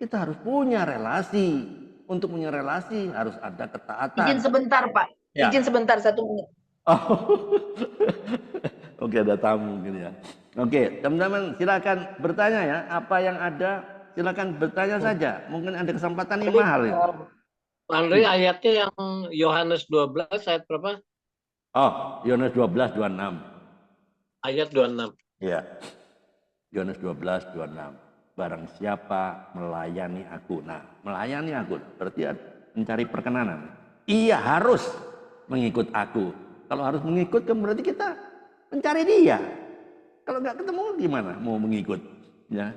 kita harus punya relasi. Untuk punya relasi harus ada ketaatan. Izin sebentar Pak. Ya. Izin sebentar 1 menit. Oh. Oke, ada tamu mungkin ya. Oke, teman-teman silakan bertanya ya. Apa yang ada silakan bertanya saja. Mungkin ada kesempatan yang mahal ya. Pak Andre, ayatnya yang Yohanes 12 ayat berapa? Oh, Yohanes 12:26. Ayat 26. Iya. Yohanes 12:26. Barang siapa melayani aku. Nah, melayani aku berarti mencari perkenanan. Ia harus mengikut aku. Kalau harus mengikut kan berarti kita mencari dia. Kalau nggak ketemu gimana mau mengikut? Ya,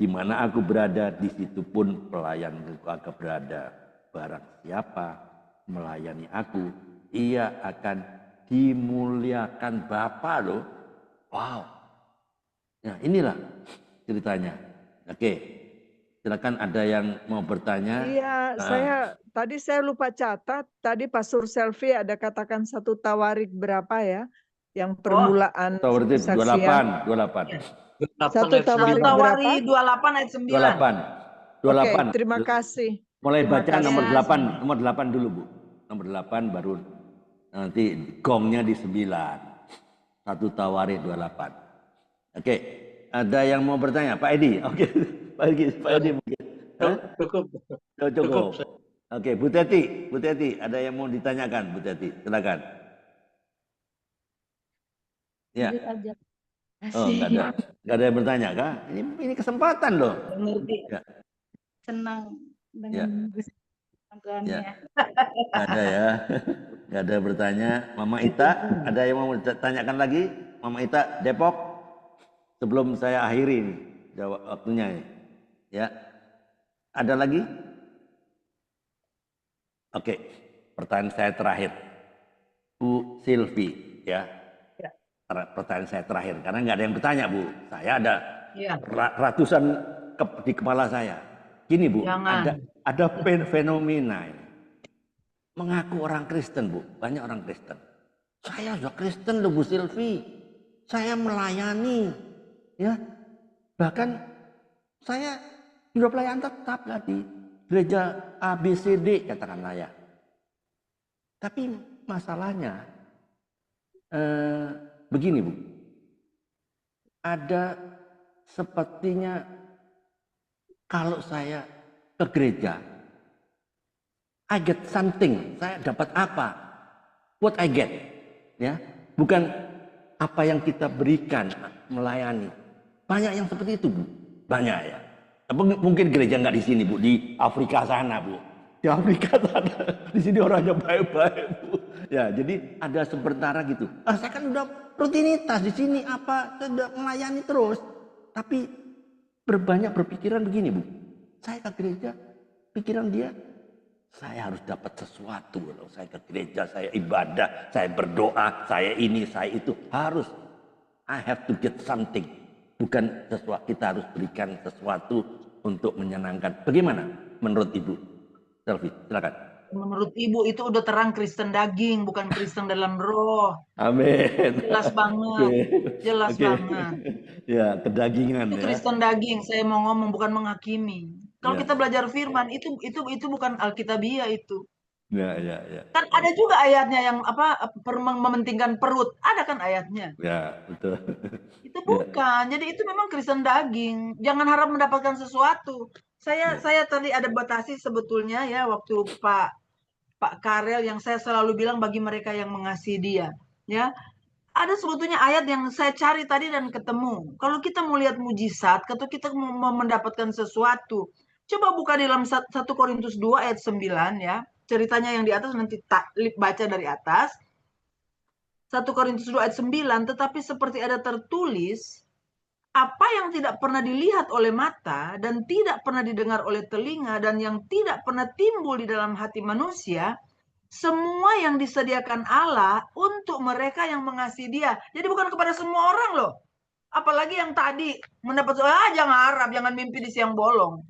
di mana aku berada, di situ pun pelayanku akan berada. Barang siapa melayani aku, ia akan dimuliakan Bapa loh. Wow. Nah inilah ceritanya. Oke, silakan ada yang mau bertanya. Iya, tadi saya lupa catat. Tadi Pastor Selvi ada katakan 1 Tawarik berapa ya? Yang permulaan Tawarik 28. 1 Tawarik berapa? 28 ayat 9. 28. Oke, terima kasih. Mulai baca nomor 8 dulu Bu. Nomor 8 baru nanti gongnya di 9. 1 Tawarik 28. Oke, ada yang mau bertanya? Pak Edi. Oke, Pak Edi mungkin. Cukup. Oke, Bu Teti, ada yang mau ditanyakan, Bu Teti? Silakan. Ya. Oh, nggak ada yang bertanya kah? Ini kesempatan loh. Ya. Senang dengan programnya. Ya. Ada ya. Nggak ada bertanya. Mama Ita, ada yang mau tanyakan lagi? Mama Ita, Depok. Sebelum saya akhiri ini, jawab waktunya ini. Ya, ada lagi? Oke, pertanyaan saya terakhir, Bu Silvi, ya. Pertanyaan saya terakhir, karena nggak ada yang bertanya, Bu. Saya ada ratusan di kepala saya. Gini, Bu, ada fenomena ini. Mengaku orang Kristen, Bu, banyak orang Kristen. Saya sudah Kristen loh, Bu Silvi. Saya melayani, ya. Bahkan saya sudah pelayan tetap lah di gereja ABCD, katakanlah ya. Tapi masalahnya begini, Bu. Ada sepertinya kalau saya ke gereja, I get something, saya dapat apa? What I get, ya, bukan apa yang kita berikan melayani. Banyak yang seperti itu, Bu, banyak ya. Mungkin gereja nggak di sini, Bu, di Afrika sana, Bu, di Afrika sana, di sini orangnya baik-baik, Bu. Ya, jadi ada sementara gitu. Saya kan udah rutinitas di sini apa, saya udah melayani terus. Tapi berbanyak berpikiran begini, Bu. Saya ke gereja, pikiran dia, saya harus dapat sesuatu. Kalau saya ke gereja, saya ibadah, saya berdoa, saya ini, saya itu. Harus. I have to get something. Bukan sesuatu, kita harus berikan sesuatu untuk menyenangkan. Bagaimana menurut Ibu? Selvi, silakan. Menurut Ibu itu udah terang Kristen daging, bukan Kristen dalam roh. Amin. Jelas banget. Jelas banget. Ya, kedagingan itu ya. Kristen daging, saya mau ngomong, bukan menghakimi. Kalau kita belajar firman, itu bukan Alkitabiah itu. Ya. Kan ada juga ayatnya yang mementingkan perut. Ada kan ayatnya? Ya, betul. Itu bukan. Jadi itu memang Kristen daging. Jangan harap mendapatkan sesuatu. Saya tadi ada batasi sebetulnya ya waktu Pak Karel yang saya selalu bilang bagi mereka yang mengasihi dia, ya. Ada sebetulnya ayat yang saya cari tadi dan ketemu. Kalau kita mau lihat mujizat, atau kita mau mendapatkan sesuatu, coba buka di dalam 1 Korintus 2 ayat 9 ya. Ceritanya yang di atas nanti baca dari atas. 1 Korintus 2 ayat 9, tetapi seperti ada tertulis, apa yang tidak pernah dilihat oleh mata dan tidak pernah didengar oleh telinga dan yang tidak pernah timbul di dalam hati manusia, semua yang disediakan Allah untuk mereka yang mengasihi Dia. Jadi bukan kepada semua orang loh. Apalagi yang tadi mendapat jangan harap, jangan mimpi di siang bolong.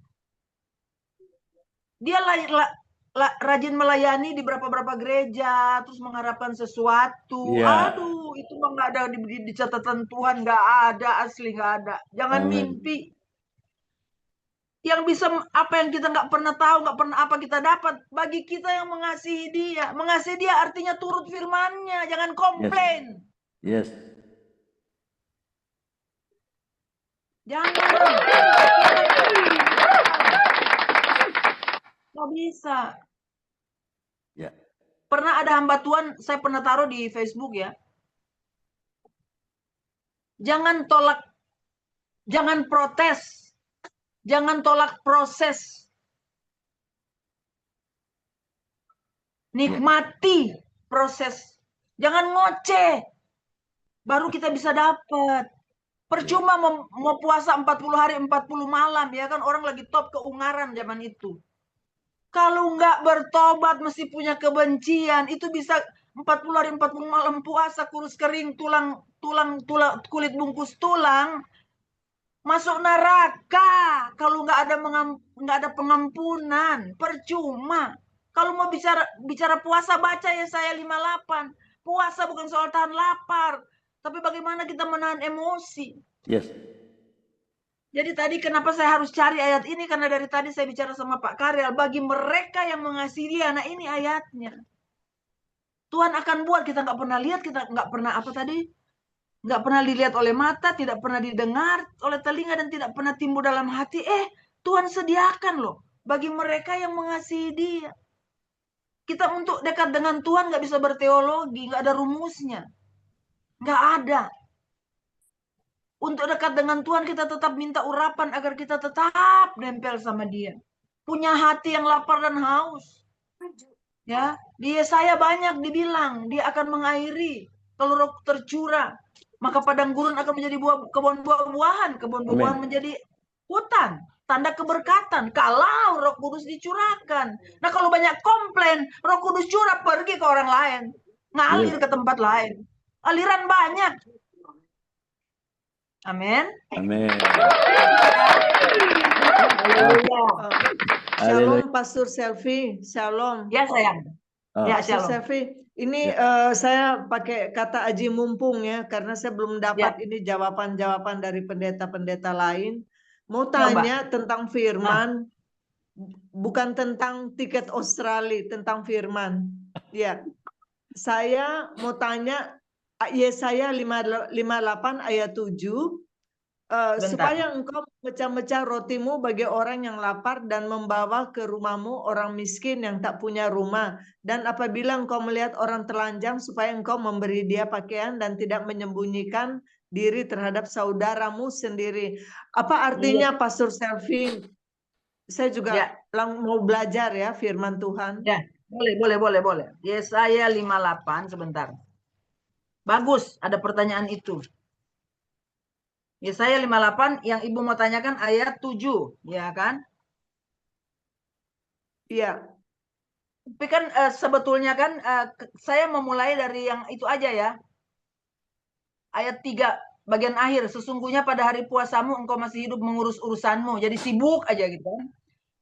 Dia rajin melayani di berapa gereja, terus mengharapkan sesuatu. Aduh, itu mah nggak ada di catatan Tuhan, nggak ada, asli nggak ada. Jangan mimpi. Yang bisa apa yang kita nggak pernah tahu, nggak pernah apa kita dapat. Bagi kita yang mengasihi Dia. Mengasihi Dia artinya turut firman-Nya, jangan komplain. Yes. Jangan. Nggak bisa. Ya. Pernah ada hamba Tuhan, saya pernah taruh di Facebook ya. Jangan tolak, jangan protes. Jangan tolak proses. Nikmati proses. Jangan ngoceh. Baru kita bisa dapat. Percuma mau puasa 40 hari 40 malam ya kan, orang lagi top keungaran zaman itu. Kalau nggak bertobat mesti punya kebencian, itu bisa 40 hari 40 malam puasa, kurus kering, tulang kulit bungkus tulang. Masuk neraka kalau nggak ada pengampunan, percuma. Kalau mau bicara puasa, baca Yesaya 58. Puasa bukan soal tahan lapar, tapi bagaimana kita menahan emosi. Yes. Jadi tadi kenapa saya harus cari ayat ini, karena dari tadi saya bicara sama Pak Karel, bagi mereka yang mengasihi Dia, nah ini ayatnya. Tuhan akan buat, kita nggak pernah lihat, kita nggak pernah apa tadi? Nggak pernah dilihat oleh mata, tidak pernah didengar oleh telinga, dan tidak pernah timbul dalam hati. Tuhan sediakan loh bagi mereka yang mengasihi Dia. Kita untuk dekat dengan Tuhan nggak bisa berteologi, nggak ada rumusnya. Nggak ada. Untuk dekat dengan Tuhan kita tetap minta urapan agar kita tetap nempel sama Dia. Punya hati yang lapar dan haus. Ya, di Yesaya banyak dibilang dia akan mengairi kalau roh tercurah, maka padang gurun akan menjadi kebun buah-buahan, kebun buah-buahan menjadi hutan, tanda keberkatan kalau Roh Kudus dicurahkan. Nah, kalau banyak komplain, Roh Kudus curah pergi ke orang lain, ngalir ke tempat lain. Aliran banyak. Amin. Amin. Shalom Pastor Selfie, shalom. Ya sayang. Ya Pastor shalom. Selfie, ini saya pakai kata aji mumpung ya, karena saya belum dapat ini jawaban-jawaban dari pendeta-pendeta lain. Mau tanya tentang firman, bukan tentang tiket Australia, tentang firman. Ya, saya mau tanya Yesaya 58 ayat 7. Supaya engkau memecah-mecah rotimu bagi orang yang lapar dan membawa ke rumahmu orang miskin yang tak punya rumah. Dan apabila engkau melihat orang telanjang, supaya engkau memberi dia pakaian dan tidak menyembunyikan diri terhadap saudaramu sendiri. Apa artinya Pastor Selfie? Saya juga mau belajar ya firman Tuhan. Ya, boleh. Yesaya 58 sebentar. Bagus, ada pertanyaan itu. Yesaya 58 yang Ibu mau tanyakan ayat 7, ya kan? Iya. Tapi kan sebetulnya kan saya memulai dari yang itu aja ya. Ayat 3 bagian akhir, sesungguhnya pada hari puasamu engkau masih hidup mengurus urusanmu. Jadi sibuk aja gitu.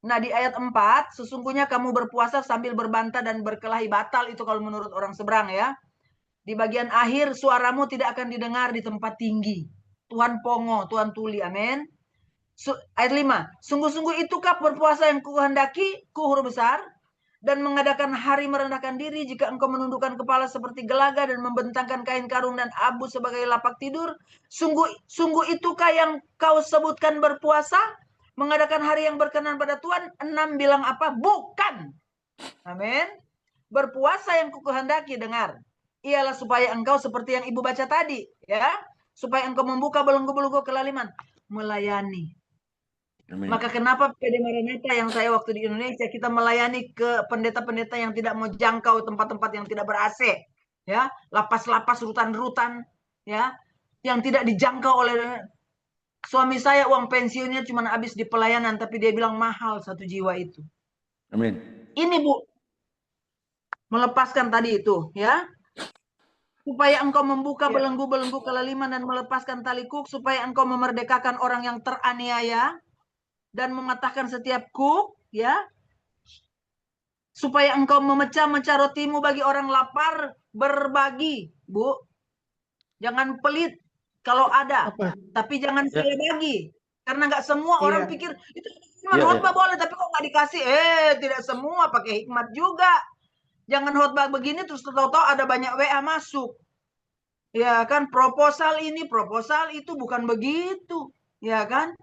Nah, di ayat 4, sesungguhnya kamu berpuasa sambil berbantah dan berkelahi batal, itu kalau menurut orang seberang ya. Di bagian akhir, suaramu tidak akan didengar di tempat tinggi. Tuhan pongo, Tuhan tuli, amin. Ayat 5, sungguh-sungguh itukah berpuasa yang kuhendaki, ku huruf besar, dan mengadakan hari merendahkan diri jika engkau menundukkan kepala seperti gelaga dan membentangkan kain karung dan abu sebagai lapak tidur. Sungguh itukah yang kau sebutkan berpuasa, mengadakan hari yang berkenan pada Tuhan. 6 bilang apa? Bukan. Amin. Berpuasa yang kukehendaki, dengar, ialah supaya engkau seperti yang Ibu baca tadi, ya, supaya engkau membuka belenggu-belenggu kelaliman, melayani. Amin. Maka kenapa PD Maranatha yang saya waktu di Indonesia kita melayani ke pendeta-pendeta yang tidak mau jangkau tempat-tempat yang tidak ber-AC, ya, lapas-lapas, rutan-rutan, ya, yang tidak dijangkau oleh suami saya. Uang pensiunnya cuma habis di pelayanan, tapi dia bilang mahal satu jiwa itu. Amin. Ini Bu, melepaskan tadi itu, ya, supaya engkau membuka belenggu-belenggu kelaliman dan melepaskan tali kuk, supaya engkau memerdekakan orang yang teraniaya dan mematahkan setiap kuk, ya, supaya engkau memecah-mecah rotimu bagi orang lapar, berbagi, Bu. Jangan pelit kalau ada, tapi jangan salah bagi. Karena nggak semua orang pikir itu khotbah boleh, tapi kok nggak dikasih. Tidak semua pakai hikmat juga. Jangan khotbah begini terus tahu-tahu ada banyak WA masuk. Ya kan, proposal ini, proposal itu, bukan begitu. Ya kan?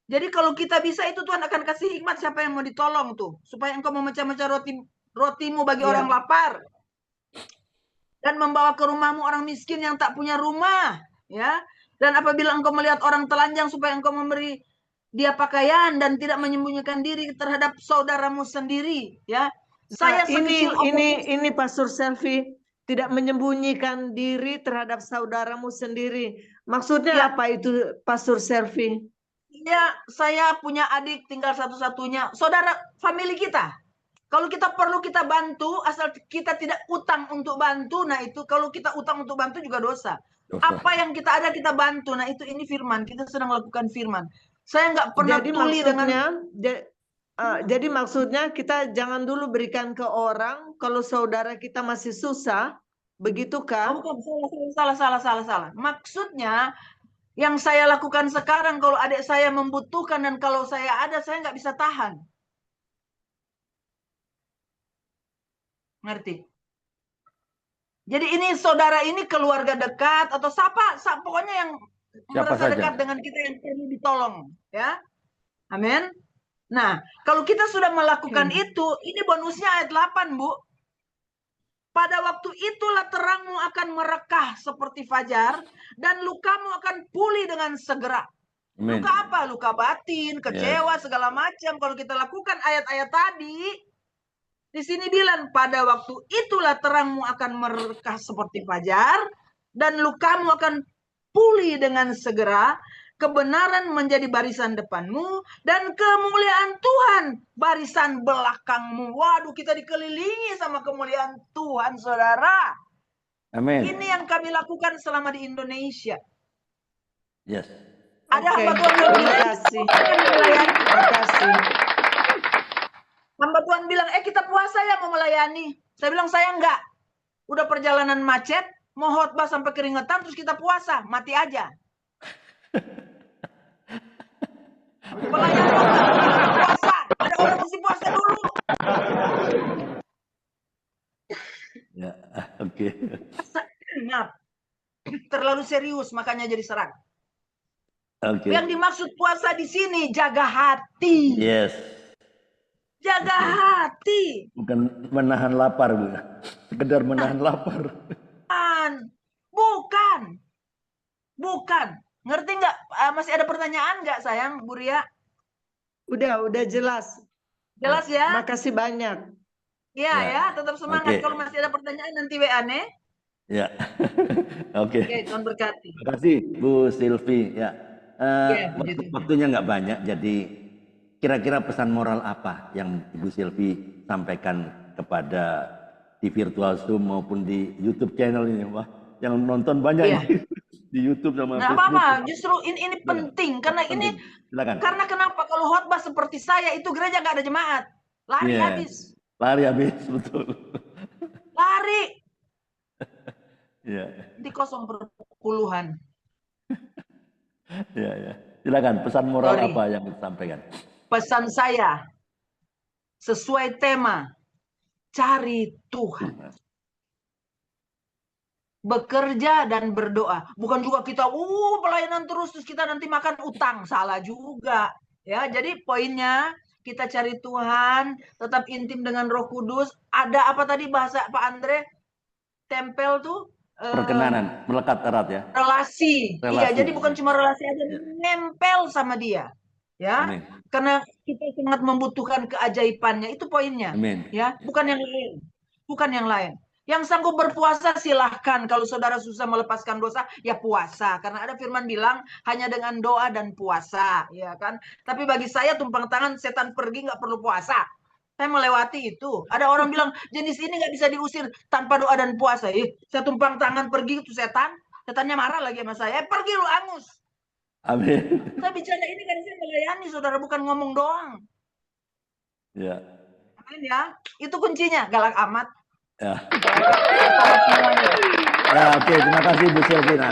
Jadi kalau kita bisa itu Tuhan akan kasih hikmat siapa yang mau ditolong tuh. Supaya engkau memecah-mecah rotimu bagi orang lapar. Dan membawa ke rumahmu orang miskin yang tak punya rumah. Ya. Dan apabila engkau melihat orang telanjang, supaya engkau memberi dia pakaian dan tidak menyembunyikan diri terhadap saudaramu sendiri. Ya. Saya sekecil ini Pastor Selfie, tidak menyembunyikan diri terhadap saudaramu sendiri. Maksudnya apa itu Pastor Selfie? Ya, saya punya adik tinggal satu-satunya, saudara family kita. Kalau kita perlu kita bantu, asal kita tidak utang untuk bantu. Nah itu kalau kita utang untuk bantu juga dosa. Apa yang kita ada kita bantu. Nah itu ini firman, kita sedang lakukan firman. Saya nggak pernah tuli dengan. Jadi maksudnya kita jangan dulu berikan ke orang kalau saudara kita masih susah, begitukah? Salah. Maksudnya yang saya lakukan sekarang, kalau adik saya membutuhkan dan kalau saya ada, saya nggak bisa tahan. Ngerti? Jadi ini saudara ini keluarga dekat atau siapa pokoknya yang merasa dekat dengan kita yang perlu ditolong, ya. Amin. Nah, kalau kita sudah melakukan itu, ini bonusnya ayat 8, Bu. Pada waktu itulah terangmu akan merekah seperti fajar dan lukamu akan pulih dengan segera. Amen. Luka apa? Luka batin, kecewa, segala macam. Kalau kita lakukan ayat-ayat tadi, Di sini bilang, pada waktu itulah terangmu akan merkah seperti fajar, dan lukamu akan pulih dengan segera, kebenaran menjadi barisan depanmu, dan kemuliaan Tuhan barisan belakangmu. Waduh, kita dikelilingi sama kemuliaan Tuhan, saudara. Amin. Ini yang kami lakukan selama di Indonesia. Yes. Ada Oke, hamba Tuhan yang terima bilang, kasih. terima kasih. Hamba Tuhan bilang, kita puasa ya mau melayani. Saya bilang, saya enggak. Udah perjalanan macet, mau khotbah sampai keringetan, terus kita puasa, mati aja. Pelayan puasa, ada orang mesti puasa dulu. Ya, oke. Nah, terlalu serius, makanya jadi serang. Oke. Yang dimaksud puasa di sini jaga hati. Yes. Jaga hati. Bukan menahan lapar, Bu. Sekedar menahan lapar. Bukan. Ngerti nggak? Masih ada pertanyaan nggak, sayang, Bu Ria? Udah jelas. Jelas ya? Makasih banyak. Ya, tetap semangat. Okay. Kalau masih ada pertanyaan nanti WA-nya. Ya. Oke. Oke, Tuhan berkati. Terima kasih, Bu Silvi. Ya. Waktunya nggak banyak, jadi kira-kira pesan moral apa yang Ibu Silvi sampaikan kepada di virtual Zoom maupun di YouTube channel ini, Pak? Yang nonton banyak di YouTube sama Facebook. Apa-apa, justru ini penting karena penting. Silakan. Karena kenapa? Kalau khotbah seperti saya itu gereja nggak ada jemaat, lari habis. Lari habis, betul. Lari. Ya. Di kosong perpuluhan. Ya. Silakan, pesan moral apa yang disampaikan? Pesan saya sesuai tema, cari Tuhan. Bekerja dan berdoa. Bukan juga kita pelayanan terus kita nanti makan utang, salah juga. Ya, jadi poinnya kita cari Tuhan, tetap intim dengan Roh Kudus. Ada apa tadi bahasa Pak Andre? Tempel tuh perkenanan, melekat erat ya. Relasi. Iya, jadi bukan cuma relasi aja, nempel sama dia. Ya. Amin. Karena kita sangat membutuhkan keajaibannya, itu poinnya. Amin. Ya, bukan yang lain. Bukan yang lain. Yang sanggup berpuasa silahkan. Kalau saudara susah melepaskan dosa, ya puasa. Karena ada firman bilang hanya dengan doa dan puasa, ya kan? Tapi bagi saya tumpang tangan setan pergi nggak perlu puasa. Saya melewati itu. Ada orang bilang jenis ini nggak bisa diusir tanpa doa dan puasa. Saya tumpang tangan pergi itu setan. Setannya marah lagi sama saya. Pergi lu angus. Amin. Saya bicara ini kan saya melayani, saudara, bukan ngomong doang. Ya. Amin ya. Itu kuncinya. Galak amat. Ya. Oke, terima kasih Bu Silvi. Nah,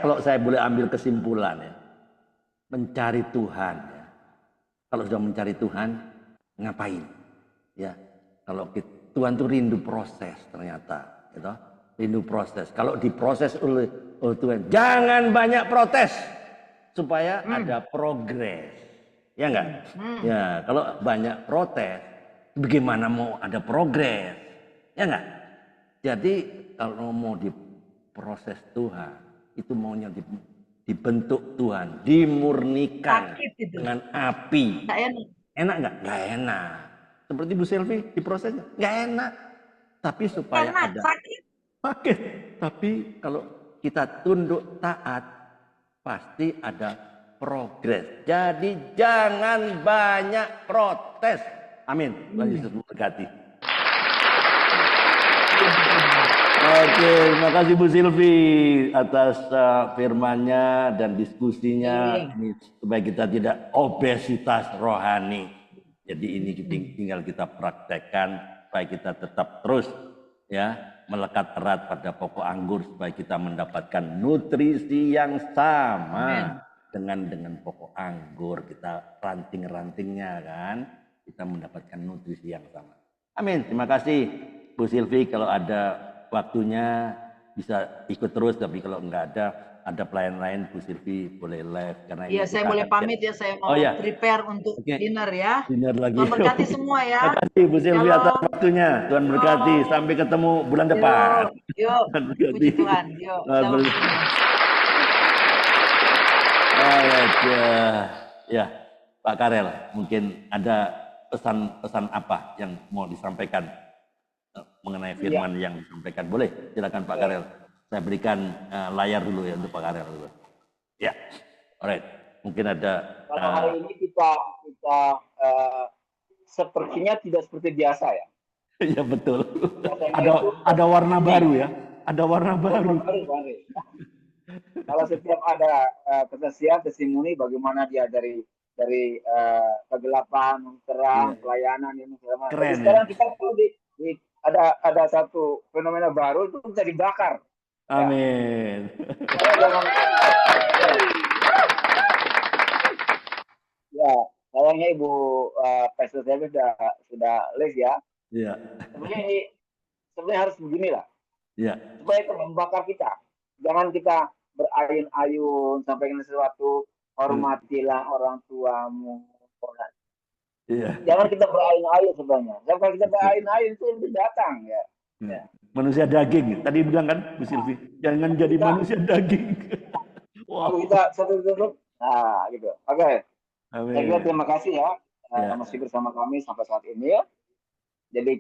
kalau saya boleh ambil kesimpulan ya, mencari Tuhan. Ya. Kalau sudah mencari Tuhan, ngapain? Ya, kalau Tuhan tuh rindu proses ternyata, gitu. Rindu proses. Kalau diproses oleh Tuhan, jangan banyak protes supaya ada progres. Ya enggak? Ya, kalau banyak protes, bagaimana mau ada progres? Ya enggak? Jadi kalau mau diproses Tuhan, itu maunya dibentuk Tuhan, dimurnikan dengan api. Enak enggak? Enggak enak. Seperti Bu Silvi diprosesnya enggak enak. Tapi supaya ada sakit. Tapi kalau kita tunduk taat, pasti ada progres. Jadi jangan banyak protes. Amin. Tuhan Yesus memberkati. Oke, terima kasih Bu Silvi atas firman-Nya dan diskusinya ini, supaya kita tidak obesitas rohani. Jadi ini tinggal kita praktekkan supaya kita tetap terus ya melekat erat pada pokok anggur supaya kita mendapatkan nutrisi yang sama dengan pokok anggur. Kita ranting-rantingnya kan, kita mendapatkan nutrisi yang sama. Amin. Terima kasih Bu Silvi, kalau ada waktunya bisa ikut terus, tapi kalau enggak ada pelayan lain Bu Silvi boleh live karena iya, saya boleh pamit ya, saya mau prepare untuk dinner ya. Dinner lagi. Tuhan berkati semua ya. Terima kasih Bu Silvi atas waktunya. Tuhan berkati. Sampai ketemu bulan depan. Yuk. Puji Tuhan. Yuk. Ya, Pak Karel, mungkin ada pesan-pesan apa yang mau disampaikan mengenai firman yang disampaikan? Boleh, silakan Pak Karel. Saya berikan layar dulu ya untuk Pak Karel dulu. Ya, alright. Mungkin ada. Karena hari ini kita sepertinya tidak seperti biasa ya. Iya betul. Ada warna baru ya. Ada warna baru. Kalau setiap ada kesaksian, testimoni bagaimana dia dari kegelapan, terang, pelayanan ini segala macam. Keren. Sekarang kita tuh ada satu fenomena baru itu bisa dibakar. Amin. Ya, sayangnya Ibu Pastor saya sudah les ya. Iya. Sebenarnya harus beginilah. Iya. Supaya itu membakar kita. Jangan kita berayun-ayun sampaikan sesuatu, hormatilah orang tuamu. Iya. Jangan kita berayun-ayun sebenarnya. Kalau kita berayun-ayun itu datang ya. Ya. Manusia daging. Tadi bilang kan Bu Silvi, jangan jadi manusia daging. Wow. Kita satu-satu. Nah, gitu. Oke. Amin. Saya kira terima kasih ya masih bersama kami sampai saat ini ya. Jadi